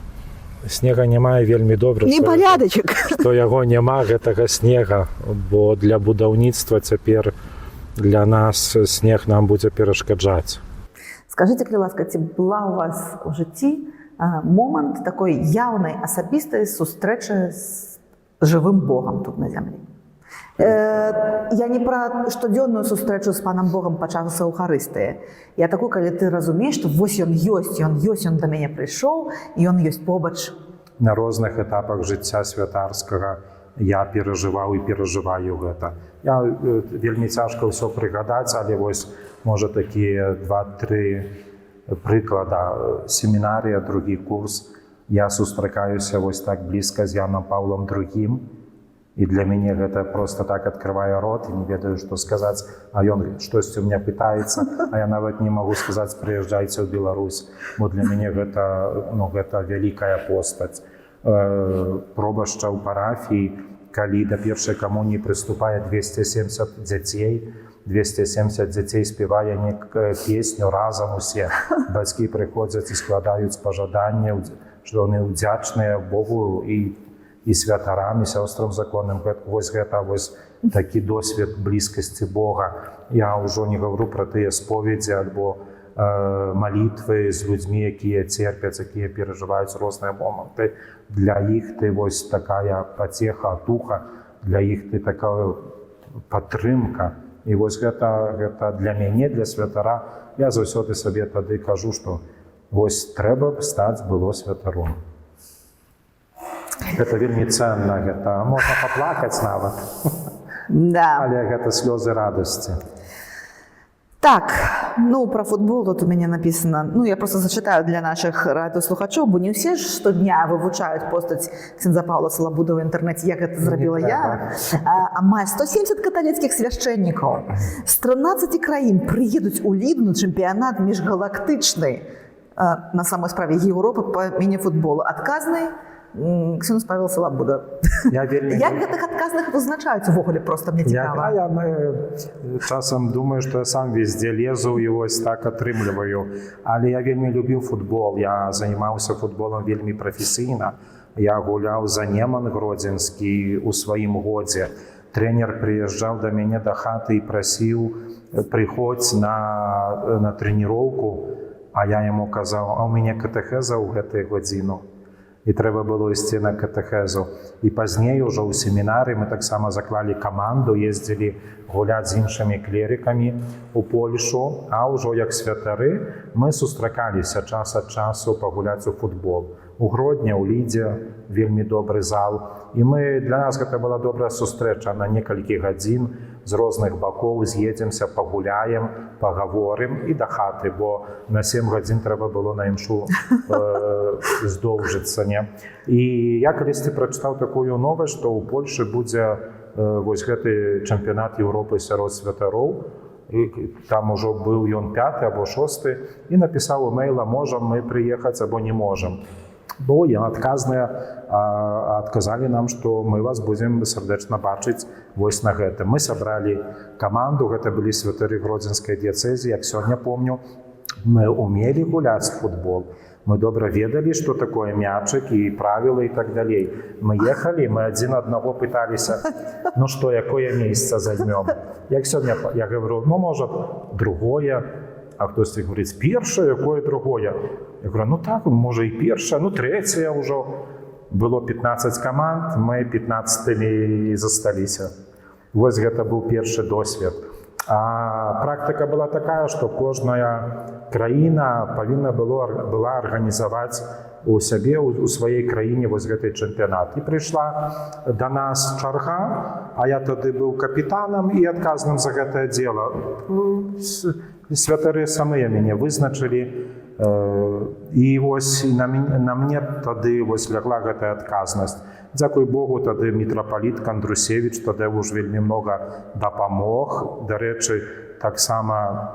Снега няма, і вельмі добра, непорядачак, што яго няма, гэтага снега, бо для будаўніцтва цяпер для нас снег нам будзе перашкаджаць. Скажыце, калі ласка, ці была у вас у жыцці момант такой яўнай асабістай сустрэчы з жывым Богам тут на зямлі? Я не пра штодзённую сустрэчу з панам Богам падчас Еўхарыстыі. Я такую, калі ты разумееш, што вось ён ёсць, ён да мяне прыйшоў, і ён ёсць побач. На розных этапах жыцця святарскага я перажываў і перажываю гэта. Я вельмі цяжка ўсё прыгадаць, але вось, можа, такія 2-3 прыклада. Семінарія, другі курс. Я сустракаюся вось так блізка з Яном Паўлам II, і для мяне гэта проста так адкрывае рот, і не ведаю, што сказаць, а ён штосьці ў мяне пытаецца, а я нават не магу сказаць, прыязджайце ў Беларусь, бо для мяне гэта вялікая постаць. Пробашча ў парафіі, калі да першай камуніі прыступае 270 дзяцей, 270 дзяцей спявае песню разам усе. Бацькі прыходзяць і складаюць пажаданне, што яны ўдзячныя Богу і святарам, і сёстрам законным. Вось гэта такі досвед блізкасці Бога. Я ўжо не гавару пра тыя споведзі альбо малітвы з людзьмі, якія церпяць, якія перажываюць розныя моманты. Для іх ты вось такая пацеха, атуха, для іх ты такая падтрымка. І вось гэта для мяне, для святара, я заўсёды сабе тады кажу, што вось трэба стаць было святаром. Гэта вельмі цэнна, гэта можна паплакаць нават. Да. Але гэта слёзы радасці. Так, про футбол тут у мяне написано. Я просто зачитаю для наших радыёслухачоў, бо не ўсе ж штодня вывучаюць постаць ксяндза Паўла Салабуда ў інтэрнэце, як гэта зрабіла я. Амаль 170 каталіцкіх свяшчэннікаў з 13 краін прыедуць у Ліду на чэмпіянат міжгалактычны на самой справе Еўропы па міні-футболу. Адказны ксёндз Павел Салабуда. Як гэтых адказных вызначаюць увогуле, просто мне цікава. Я часам думаю, што я сам везде лезу і вось так атрымліваю. Але я вельмі любіў футбол. Я займаўся футболам вельмі прафесійна. Я гуляў за Неман Гродзенскі ў сваім годзе. Трэнер прыязджаў да мяне да хаты і прасіў, прыходзь на трэніроўку, а я яму казаў, а ў мяне катэхеза ў гэтую гадзіну. І трэба было ісці на катэхезу. І пазней ужо ў семінары мы таксама заклалі каманду, ездзілі гуляць з іншымі клерікамі ў Польшу, а ўжо як святары мы сустракаліся час ад часу пагуляць у футбол. У Гродні, у Лідзе вельмі добры зал. І для нас гэта была добрая сустрэча на некалькі гадзін, з розных бакоў з'едземся, пагуляем, пагаворым і да хаты, бо на 7 гадзін трэба было на імшу здоўжыцца. І я калісьці прачытаў такую новасць, што ў Польшы будзе вось гэты чэмпіянат Еўропы сярод святароў, там ужо быў ён 5 або 6 і напісаў имейл, можам мы прыехаць або не можам. Бо я адказныя адказалі нам, што мы вас будзем сардэчна бачыць вось на гэта. Мы сабралі каманду, гэта былі святары Гродзенскай дыяцэзіі, як сёння помню, мы умелі гуляць футбол. Мы добра ведалі, што такое мячык і правілы і так далей. Мы ехалі, мы адзін аднаго пыталіся, ну што, якое месца займём? Як сёння я говорю, ну можа другое, а хтосьці говорить, першае, якое другое? Я говорю, ну так, можа і першае, ну трэцяе ўжо. Было 15 каманд, мы 15-ми засталіся. Вось гэта быў першы досвед. А практыка была такая, што кожная краіна павінна была арганізаваць у сябе, у сваёй краіне вось гэты чэмпіянат. І прыйшла да нас чарга, а я тады быў капітанам і адказным за гэтае дзела. Святары самыя мяне вызначылі, і вось на мне тады вось лягла гэтая адказнасць. Дзякуй Богу, тады мітрапаліт Кандрусевіч тады ўж вельмі многа дапамог. Дарэчы, таксама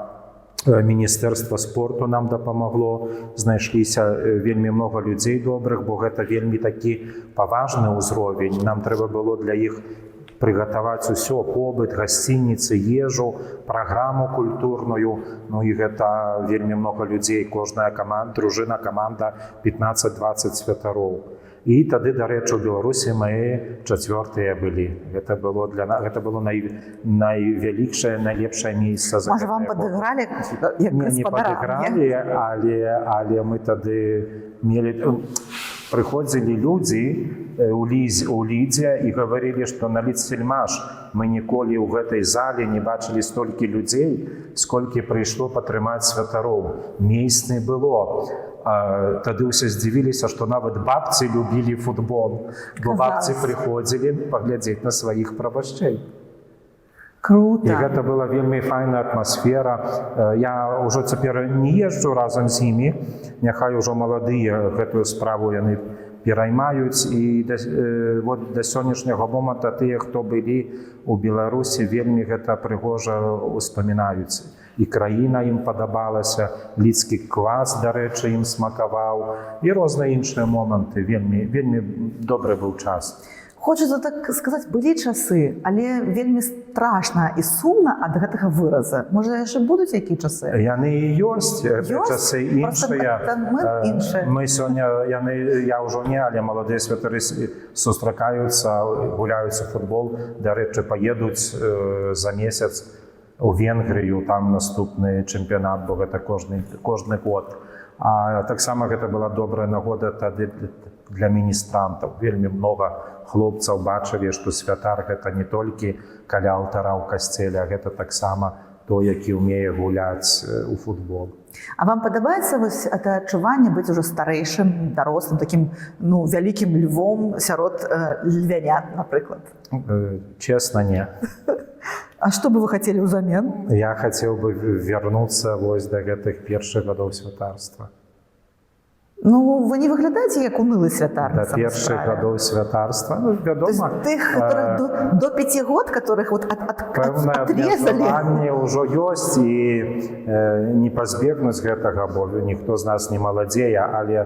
Міністэрства спорту нам дапамагло, знайшліся вельмі многа людзей добрых, бо гэта вельмі такі паважны ўзровень. Нам трэба было для іх прыгатаваць усё, побыт, гасцініцы, ежу, праграму культурную. Ну і гэта вельмі многа людзей, кожная каманда, дружына, каманда, 15-20 святароў. І тады, дарэчы, у Беларусі мы 4-тыя былі. Гэта было найвялікшае, найлепшае месца. Можа, вам падыгралі, як гаспадарам? Не падыгралі, але мы тады мелі... Прыходзілі людзі у Лідзе і гаварылі, што на Лідсельмаш мы ніколі ў гэтай зале не бачылі столькі людзей, сколькі прыйшло падтрымаць святароў. Месц не было. Тады ўсе здзівіліся, што нават бабцы любілі футбол, бо бабцы прыходзілі паглядзець на сваіх прабашчэй. Круто. І гэта была вельмі файная атмасфера. Я ўжо цяпер не езджу разам з імі, няхай ужо маладыя гэтую справу яны пераймаюць. І да сённяшняга моманту тыя, хто былі ў Беларусі, вельмі гэта прыгожа успамінаюць. І краіна ім падабалася, лідскі квас, дарэчы, ім смакаваў, і розныя іншыя моманты. Вельмі добры быў час. Хочацца так сказаць, былі часы, але вельмі страшна і сумна ад гэтага выраза. Можа, яшчэ будуць якія часы? Яны і ёсць, часы іншыя. Мы сёння, я ўжо не, але маладыя святары сустракаюцца, гуляюць у футбол, дарэчы, паедуць за месяц у Венгрыю, там наступны чэмпіянат, бо гэта кожны год. А таксама гэта была добрая нагода тады для міністрантаў. Вельмі многа хлопцаў бачылі, што святар гэта не толькі каля алтара ў касцеле, а гэта таксама той, які ўмее гуляць у футбол. А вам падабаецца вось это адчуванне быць ужо старэйшым, дарослым, такім, ну, вялікім львом сярод львянят, напрыклад? Честно, не. А што бы вы хацелі ўзамен? Я хацеў бы вярнуцца вось да гэтых першых гадоў святарства. Ну, вы не выглядаеце як унылы святар. Да першых гадоў святарства, ну, вядома. Тых, которых до 5 год, которых вот пэўнае абмежаванне ўжо ёсць, і не пазбегнуць гэтага, бо ніхто з нас не маладзее, але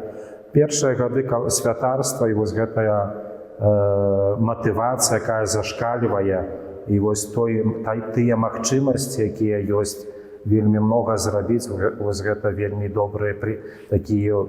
першыя гады святарства і вось гэтая матывацыя, якая зашкальвае, і вось тыя магчымасці, якія ёсць, вельмі многа зрабіць, вось гэта вельмі добрыя такія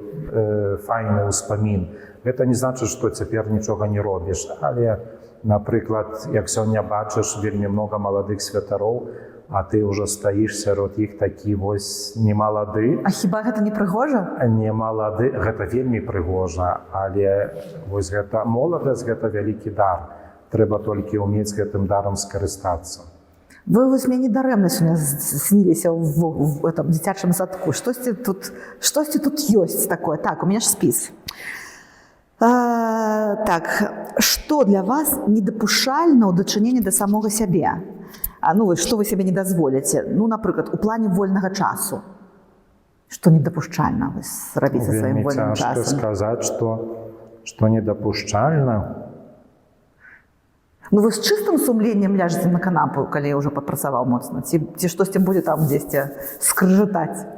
файны ўспамін. Гэта не значыць, што цяпер нічога не робіш, але, напрыклад, як сёння бачыш вельмі многа маладых святароў, а ты ўжо стаіш сярод іх такі вось немалады. А хіба гэта не прыгожа? Не малады, гэта вельмі прыгожа, але вось гэта моладасць, гэта вялікі дар. Трэба толькі ўмець гэтым дарам скарыстацца. Вы вось мне недарэмна сёння сніліся в этом дзіцячым садку. Штосьці тут ёсць такое. Так, у меня ж спіс. Так, што для вас недапушчальна ў дачыненні да самога сябе? Ну, што вы сябе не дазволіце? Ну, напрыклад, у плане вольнага часу. Што недапушчальна вы рабіць са сваім вольным часам? Вельмі цяжка сказаць, што недапушчальна. Ну вы з чыстым сумленнем ляжаце на канапу, калі ўжо папрацаваў моцна, ці штосьці будзе там дзесьці скрыжытаць?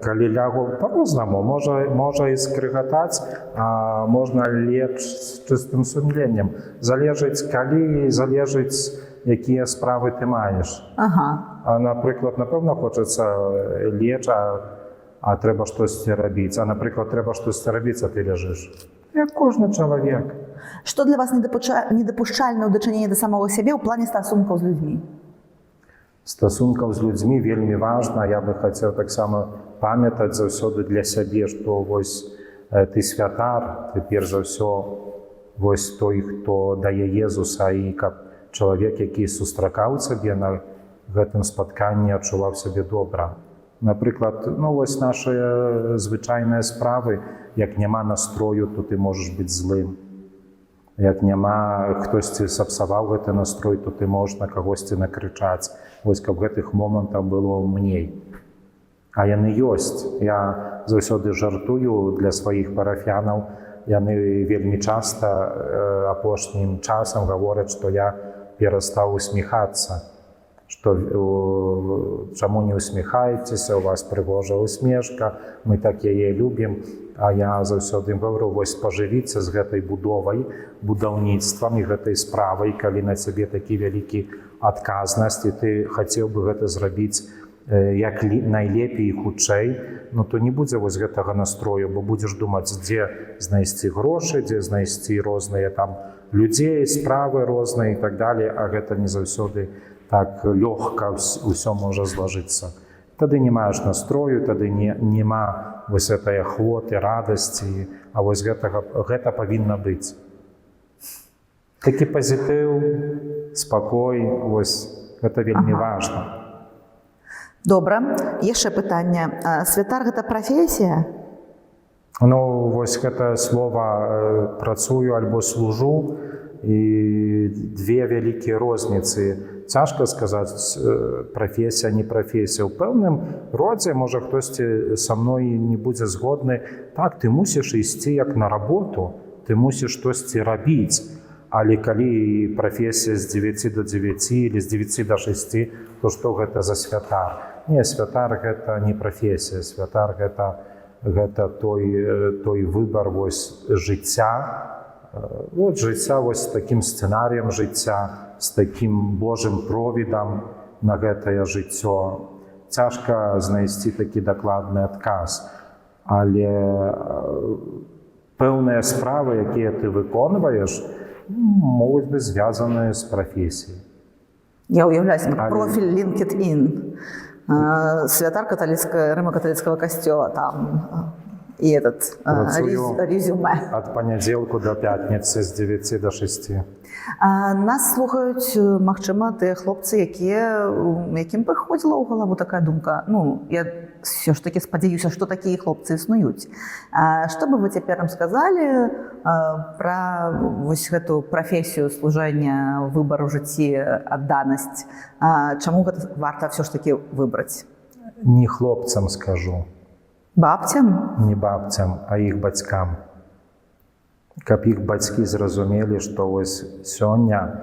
Калі лягу по-рознаму, можа і скрыгатаць, а можна лечь з чыстым сумленнем. Залежыць калі, залежыць якія справы ты маеш. Ага. А, напрыклад, напэўна, хочацца лечь, а трэба штосьці рабіць. А, напрыклад, трэба штосьці рабіць, а ты ляжыш. Як кожны чалавек. Што для вас недапушчальна ў дачыненні да самого сябе ў плане стасункаў з людзьмі? Стасункаў з людзьмі вельмі важна. Я бы хацеў таксама памятаць заўсёды для сябе, што вось ты святар, ты перш за ўсё вось той, хто дае Езуса, і каб чалавек, які сустракаў цябе на гэтым спатканні, адчуваў сябе добра. Напрыклад, вось нашыя звычайныя справы, як няма настрою, то ты можаш быць злым. Як няма, хтосьці сапсаваў гэты настрой, то ты можаш на кагосьці накрычаць. Вось каб гэтых момантаў было мней. А яны ёсць. Я заўсёды жартую для сваіх парафянаў. Яны вельмі часта апошнім часам гавораць, што я перастаў усміхацца. Што чаму не усміхаецеся, у вас прыгожая усмешка, мы так яе любім. А я заўсёды ім гавару, вось пажывіце з гэтай будовай, будаўніцтвам і гэтай справай, калі на цябе такі вялікі адказнасць, і ты хацеў бы гэта зрабіць як найлепей і хутчэй, то не будзе вось гэтага настрою, бо будзеш думаць, дзе знайсці грошы, дзе знайсці розныя там людзей, справы розныя і так далее, а гэта не заўсёды так лёгка ўсё можа злажыцца. Тады не маеш настрою, тады няма вось гэтай ахвоты, радасці, а вось гэта павінна быць. Такі пазітыў, спакой, вось гэта вельмі важна. Добра, яшчэ пытанне. Святар гэта прафесія? Вось гэта слова працую альбо служу, і две вялікія розніцы. Цяжка сказаць, прафесія, не прафесія. У пэўным родзе, можа, хтосьці са мной не будзе згодны. Так, ты мусіш ісці як на работу, ты мусіш штосьці рабіць. Але калі прафесія з 9 до 9 или з 9 до 6, то што гэта за святар? Не, святар гэта не прафесія. Святар гэта той выбар вось жыцця, от жыцця вось з такім сцэнарыем жыцця, з такім Божым провідам на гэтае жыццё. Цяжка знайсці такі дакладны адказ. Але пэўныя справы, якія ты выконваеш, могуць быць звязаныя з прафесіяй. Я ўяўляюся, профіль LinkedIn, святар рыма-каталіцкага касцёла, там... І этот резюме. Ад панядзелку до пятніцы з 9 до 6. Нас слухаюць, магчыма, тыя хлопцы, якім прыходзіла ў галаву такая думка. Я все ж таки спадзяюся, што такія хлопцы існуюць. Што бы вы цяпер нам сказалі пра вось гэту прафесію служэння, выбар у жыцці, адданасць? Чаму гэта варта все ж таки выбраць? Не хлопцам скажу. Бабцям? Не бабцям, а іх бацькам. Каб іх бацькі зразумелі, што вось сёння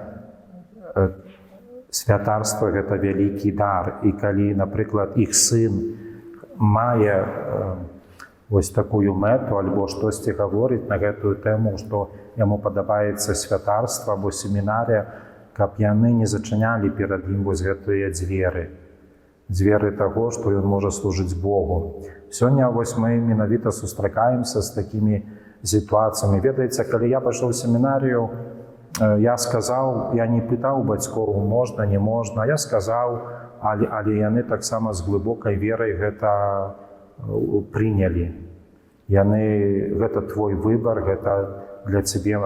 святарства гэта вялікі дар. І калі, напрыклад, іх сын мае вось такую мэту альбо штосьці гаворыць на гэтую тэму, што яму падабаецца святарства або семінарія, каб яны не зачынялі перад ім вось гэтыя дзверы. Дзверы таго, што ён можа служыць Богу. Сёння вось мы менавіта сустракаемся з такімі сітуацыямі. Ведаеце, калі я пайшоў у семінарію, я сказаў, я не пытаў бацькоў, можна, не можна. Я сказаў, але яны таксама з глыбокай верай гэта прынялі. Гэта твой выбар, гэта для цябе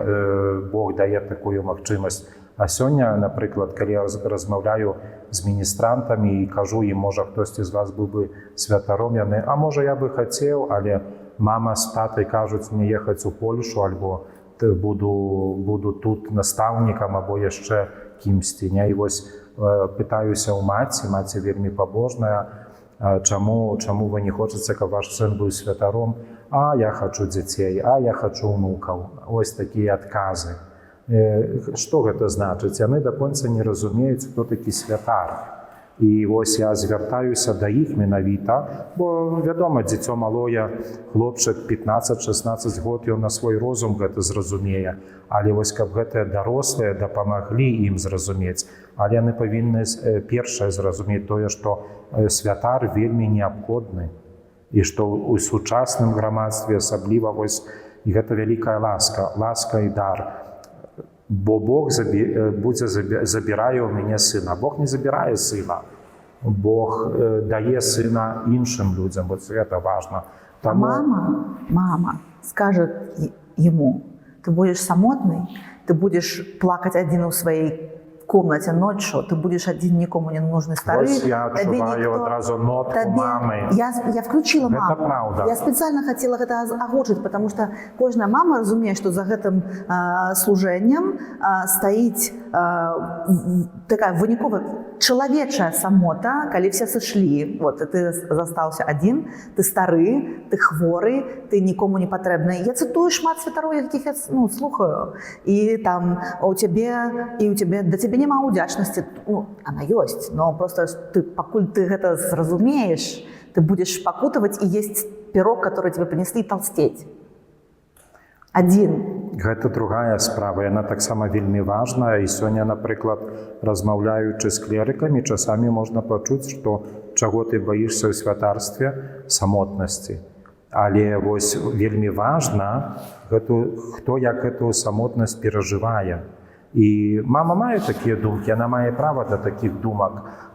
Бог дае такую магчымасць. А сёння, напрыклад, калі я размаўляю з міністрантамі і кажу ім, можа, хтосьці з вас быў бы святаром, яны, а можа, я бы хацеў, але мама з татай кажуць мне ехаць у Польшу, альбо буду тут настаўнікам, або яшчэ кімсьці. І вось пытаюся ў маці вельмі пабожная, чаму вы не хочаце, каб ваш сын быў святаром? А я хачу дзяцей, а я хачу ўнукаў. Вось такія адказы. Што гэта значыць? Яны да конца не разумеюць, хто такі святар. І вось я звяртаюся да іх менавіта, бо, вядома, дзіцё малое, хлопчык 15-16 год, ён на свой розум гэта зразумее. Але вось каб гэтыя дарослыя дапамаглі ім зразумець, але яны павінны першае зразумець тое, што святар вельмі неабходны. І што ў сучасным грамадстве асабліва вось гэта вялікая ласка і дар. Бо Бог забірае ў мяне сына. Бог не забірае сына. Бог дае сына іншым людзям. Вот гэта важна. Тому... мама скажет ему: ты будешь самотный, ты будешь плакать один в своей комнате ночью, ты будешь один, никому не нужный старый. Вот я адчуваю одразу нотку мамы. Я включила маму. Это правда. Я специально хотела это агучить, потому что каждая мама разумеет, что за этим служением стоит такая выниковая человечая самота, когда все сошли. Вот, ты застался один, ты старый, ты хворый, ты никому не потребный. Я цитую шмат святаров, яких я слухаю. И там у тебя до тебе нема удячности. Она есть, но просто ты, покуль ты это зразумеешь, ты будешь покутывать и есть пирог, который тебе принесли, и толстеть. Один. Гэта другая справа, яна таксама вельмі важная. І сёння, напрыклад, размаўляючы з клерыкамі, часамі можна пачуць, што чаго ты баішся ў святарстве? Самотнасці. Але вось вельмі важна, хто як гэтую самотнасць перажывае. І мама мае такія думкі, яна мае права да такіх думак.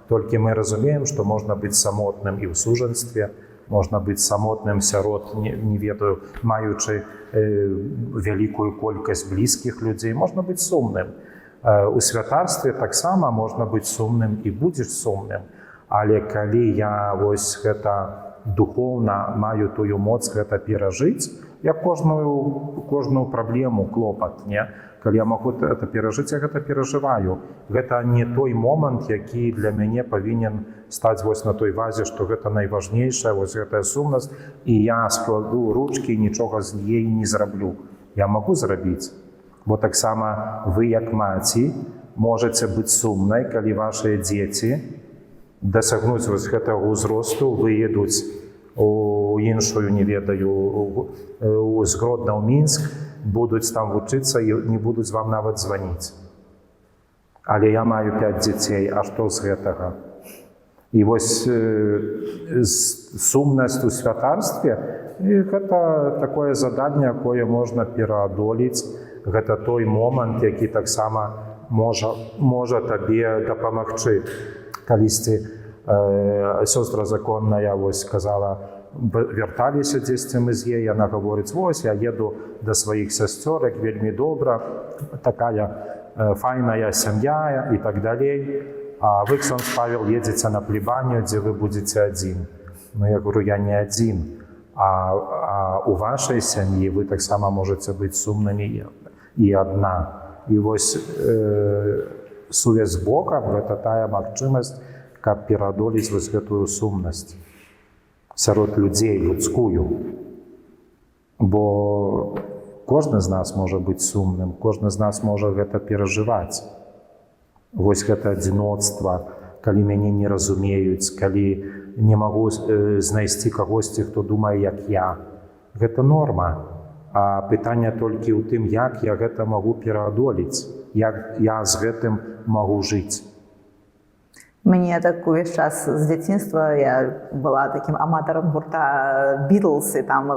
Толькі мы разумеем, што можна быць самотным і ў сужанстве, можна быць самотным сярод, не ведаю, маючы вялікую колькасць блізкіх людзей, можна быць сумным. У святарстве таксама можна быць сумным і будзеш сумным. Але калі я вось гэта духоўна маю тую моц гэта перажыць, я кожную праблему, клопат, не? Калі я магу это перажыць, я гэта перажываю. Гэта не той момант, які для мяне павінен стаць вось на той вазе, што гэта найважнейшая, вось гэтая сумнасць, і я складу ручкі і нічога з яе не зраблю. Я магу зрабіць. Бо таксама вы, як маці, можаце быць сумнай, калі вашыя дзеці дасягнуць вось гэтага ўзросту, выедуць у іншую, не ведаю, з Гродна ў Мінск, будуць там вучыцца і не будуць вам нават званіць. Але я маю 5 дзяцей, а што з гэтага? І вось сумнасць у святарстве, гэта такое заданне, якое можна пераадолець. Гэта той момант, які таксама можа табе дапамагчы. Калісьці сёстра законная вось сказала, вярталіся дзесьці мы з яе, яна гаворыць: вось я еду да сваіх сясцёрак, вельмі добра, такая файная сям'я і так далей. А вы, ксёндз Павел, едзеце на плебанію, дзе вы будзеце адзін. Ну, я говорю, я не адзін. А у вашай сям'і вы таксама можаце быць сумнымі і адна. І вось сувязь з Богам — гэта тая магчымасць, каб пераадолець вось гэтую сумнасць сярод людзей, людскую. Бо кожны з нас можа быць сумным, кожны з нас можа гэта перажываць. Вось гэта адзіноцтва, калі мяне не разумеюць, калі не магу знайсці кагосьці, хто думае, як я. Гэта норма. А пытанне толькі ў тым, як я гэта магу пераадолець, як я з гэтым магу жыць. Мне так увесь час з дзяцінства я была таким аматарам гурта Beatles, і там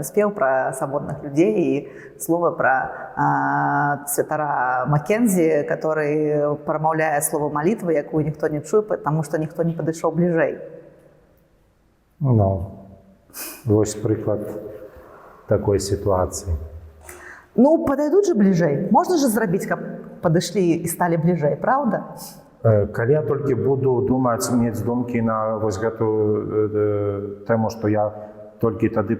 спеў пра самотных людзей і слова пра святара Маккензі, который прамаўляе слово малітвы, якую ніхто не чуе, потому што ніхто не падышоў бліжэй. Ну, вось прыклад такой ситуации. Ну, подойдут же ближе. Можно же зрабіць, каб падышлі і сталі бліжэй, правда? Калі я толькі буду думаць, мець думкі на вось гэтую тэму, што я толькі тады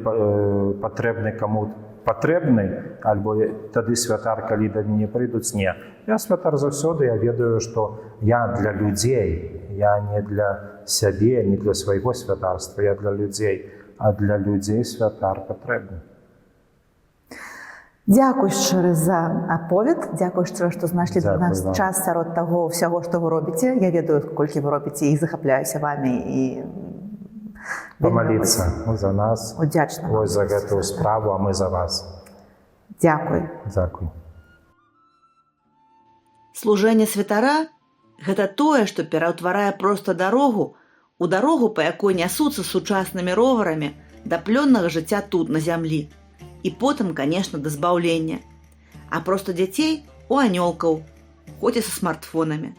патрэбны каму патрэбны, альбо тады святар, калі да мяне прыйдуць, не. Я святар заўсёды, я ведаю, што я для людзей, я не для сябе, не для свайго святарства, я для людзей, а для людзей святар патрэбны. Дзякуй шчыра за аповед, дзякуй шчыра, што знайшлі для Дзякуй нас вам. час сярод таго ўсяго, што вы робіце. Я ведаю, колькі вы робіце і захапляюся вамі і Памаліцца за нас, удзячна. вось за гэтую справу, а мы за вас. Дзякуй. Дзякуй. Служэнне святара – гэта тое, што пераўтварае проста дарогу у дарогу, па якой нясуцца сучаснымі роварамі да плённага жыцця тут, на зямлі. І потым, канешне, да збаўлення. А проста дзяцей у анёлкаў, хоць і са смартфонамі.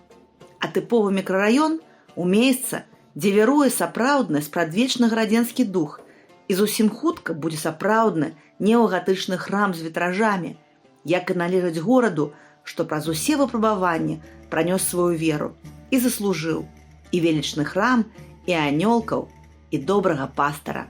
А тыповы мікрараён у месца, дзе віруе сапраўдны спрадвечны градзенскі дух, і зусім хутка будзе сапраўдны неагатычны храм з вітражамі, як і належыць гораду, што праз усе выпрабаванні пранёс сваю веру і заслужыў і велічны храм, і анёлкаў, і добрага пастара.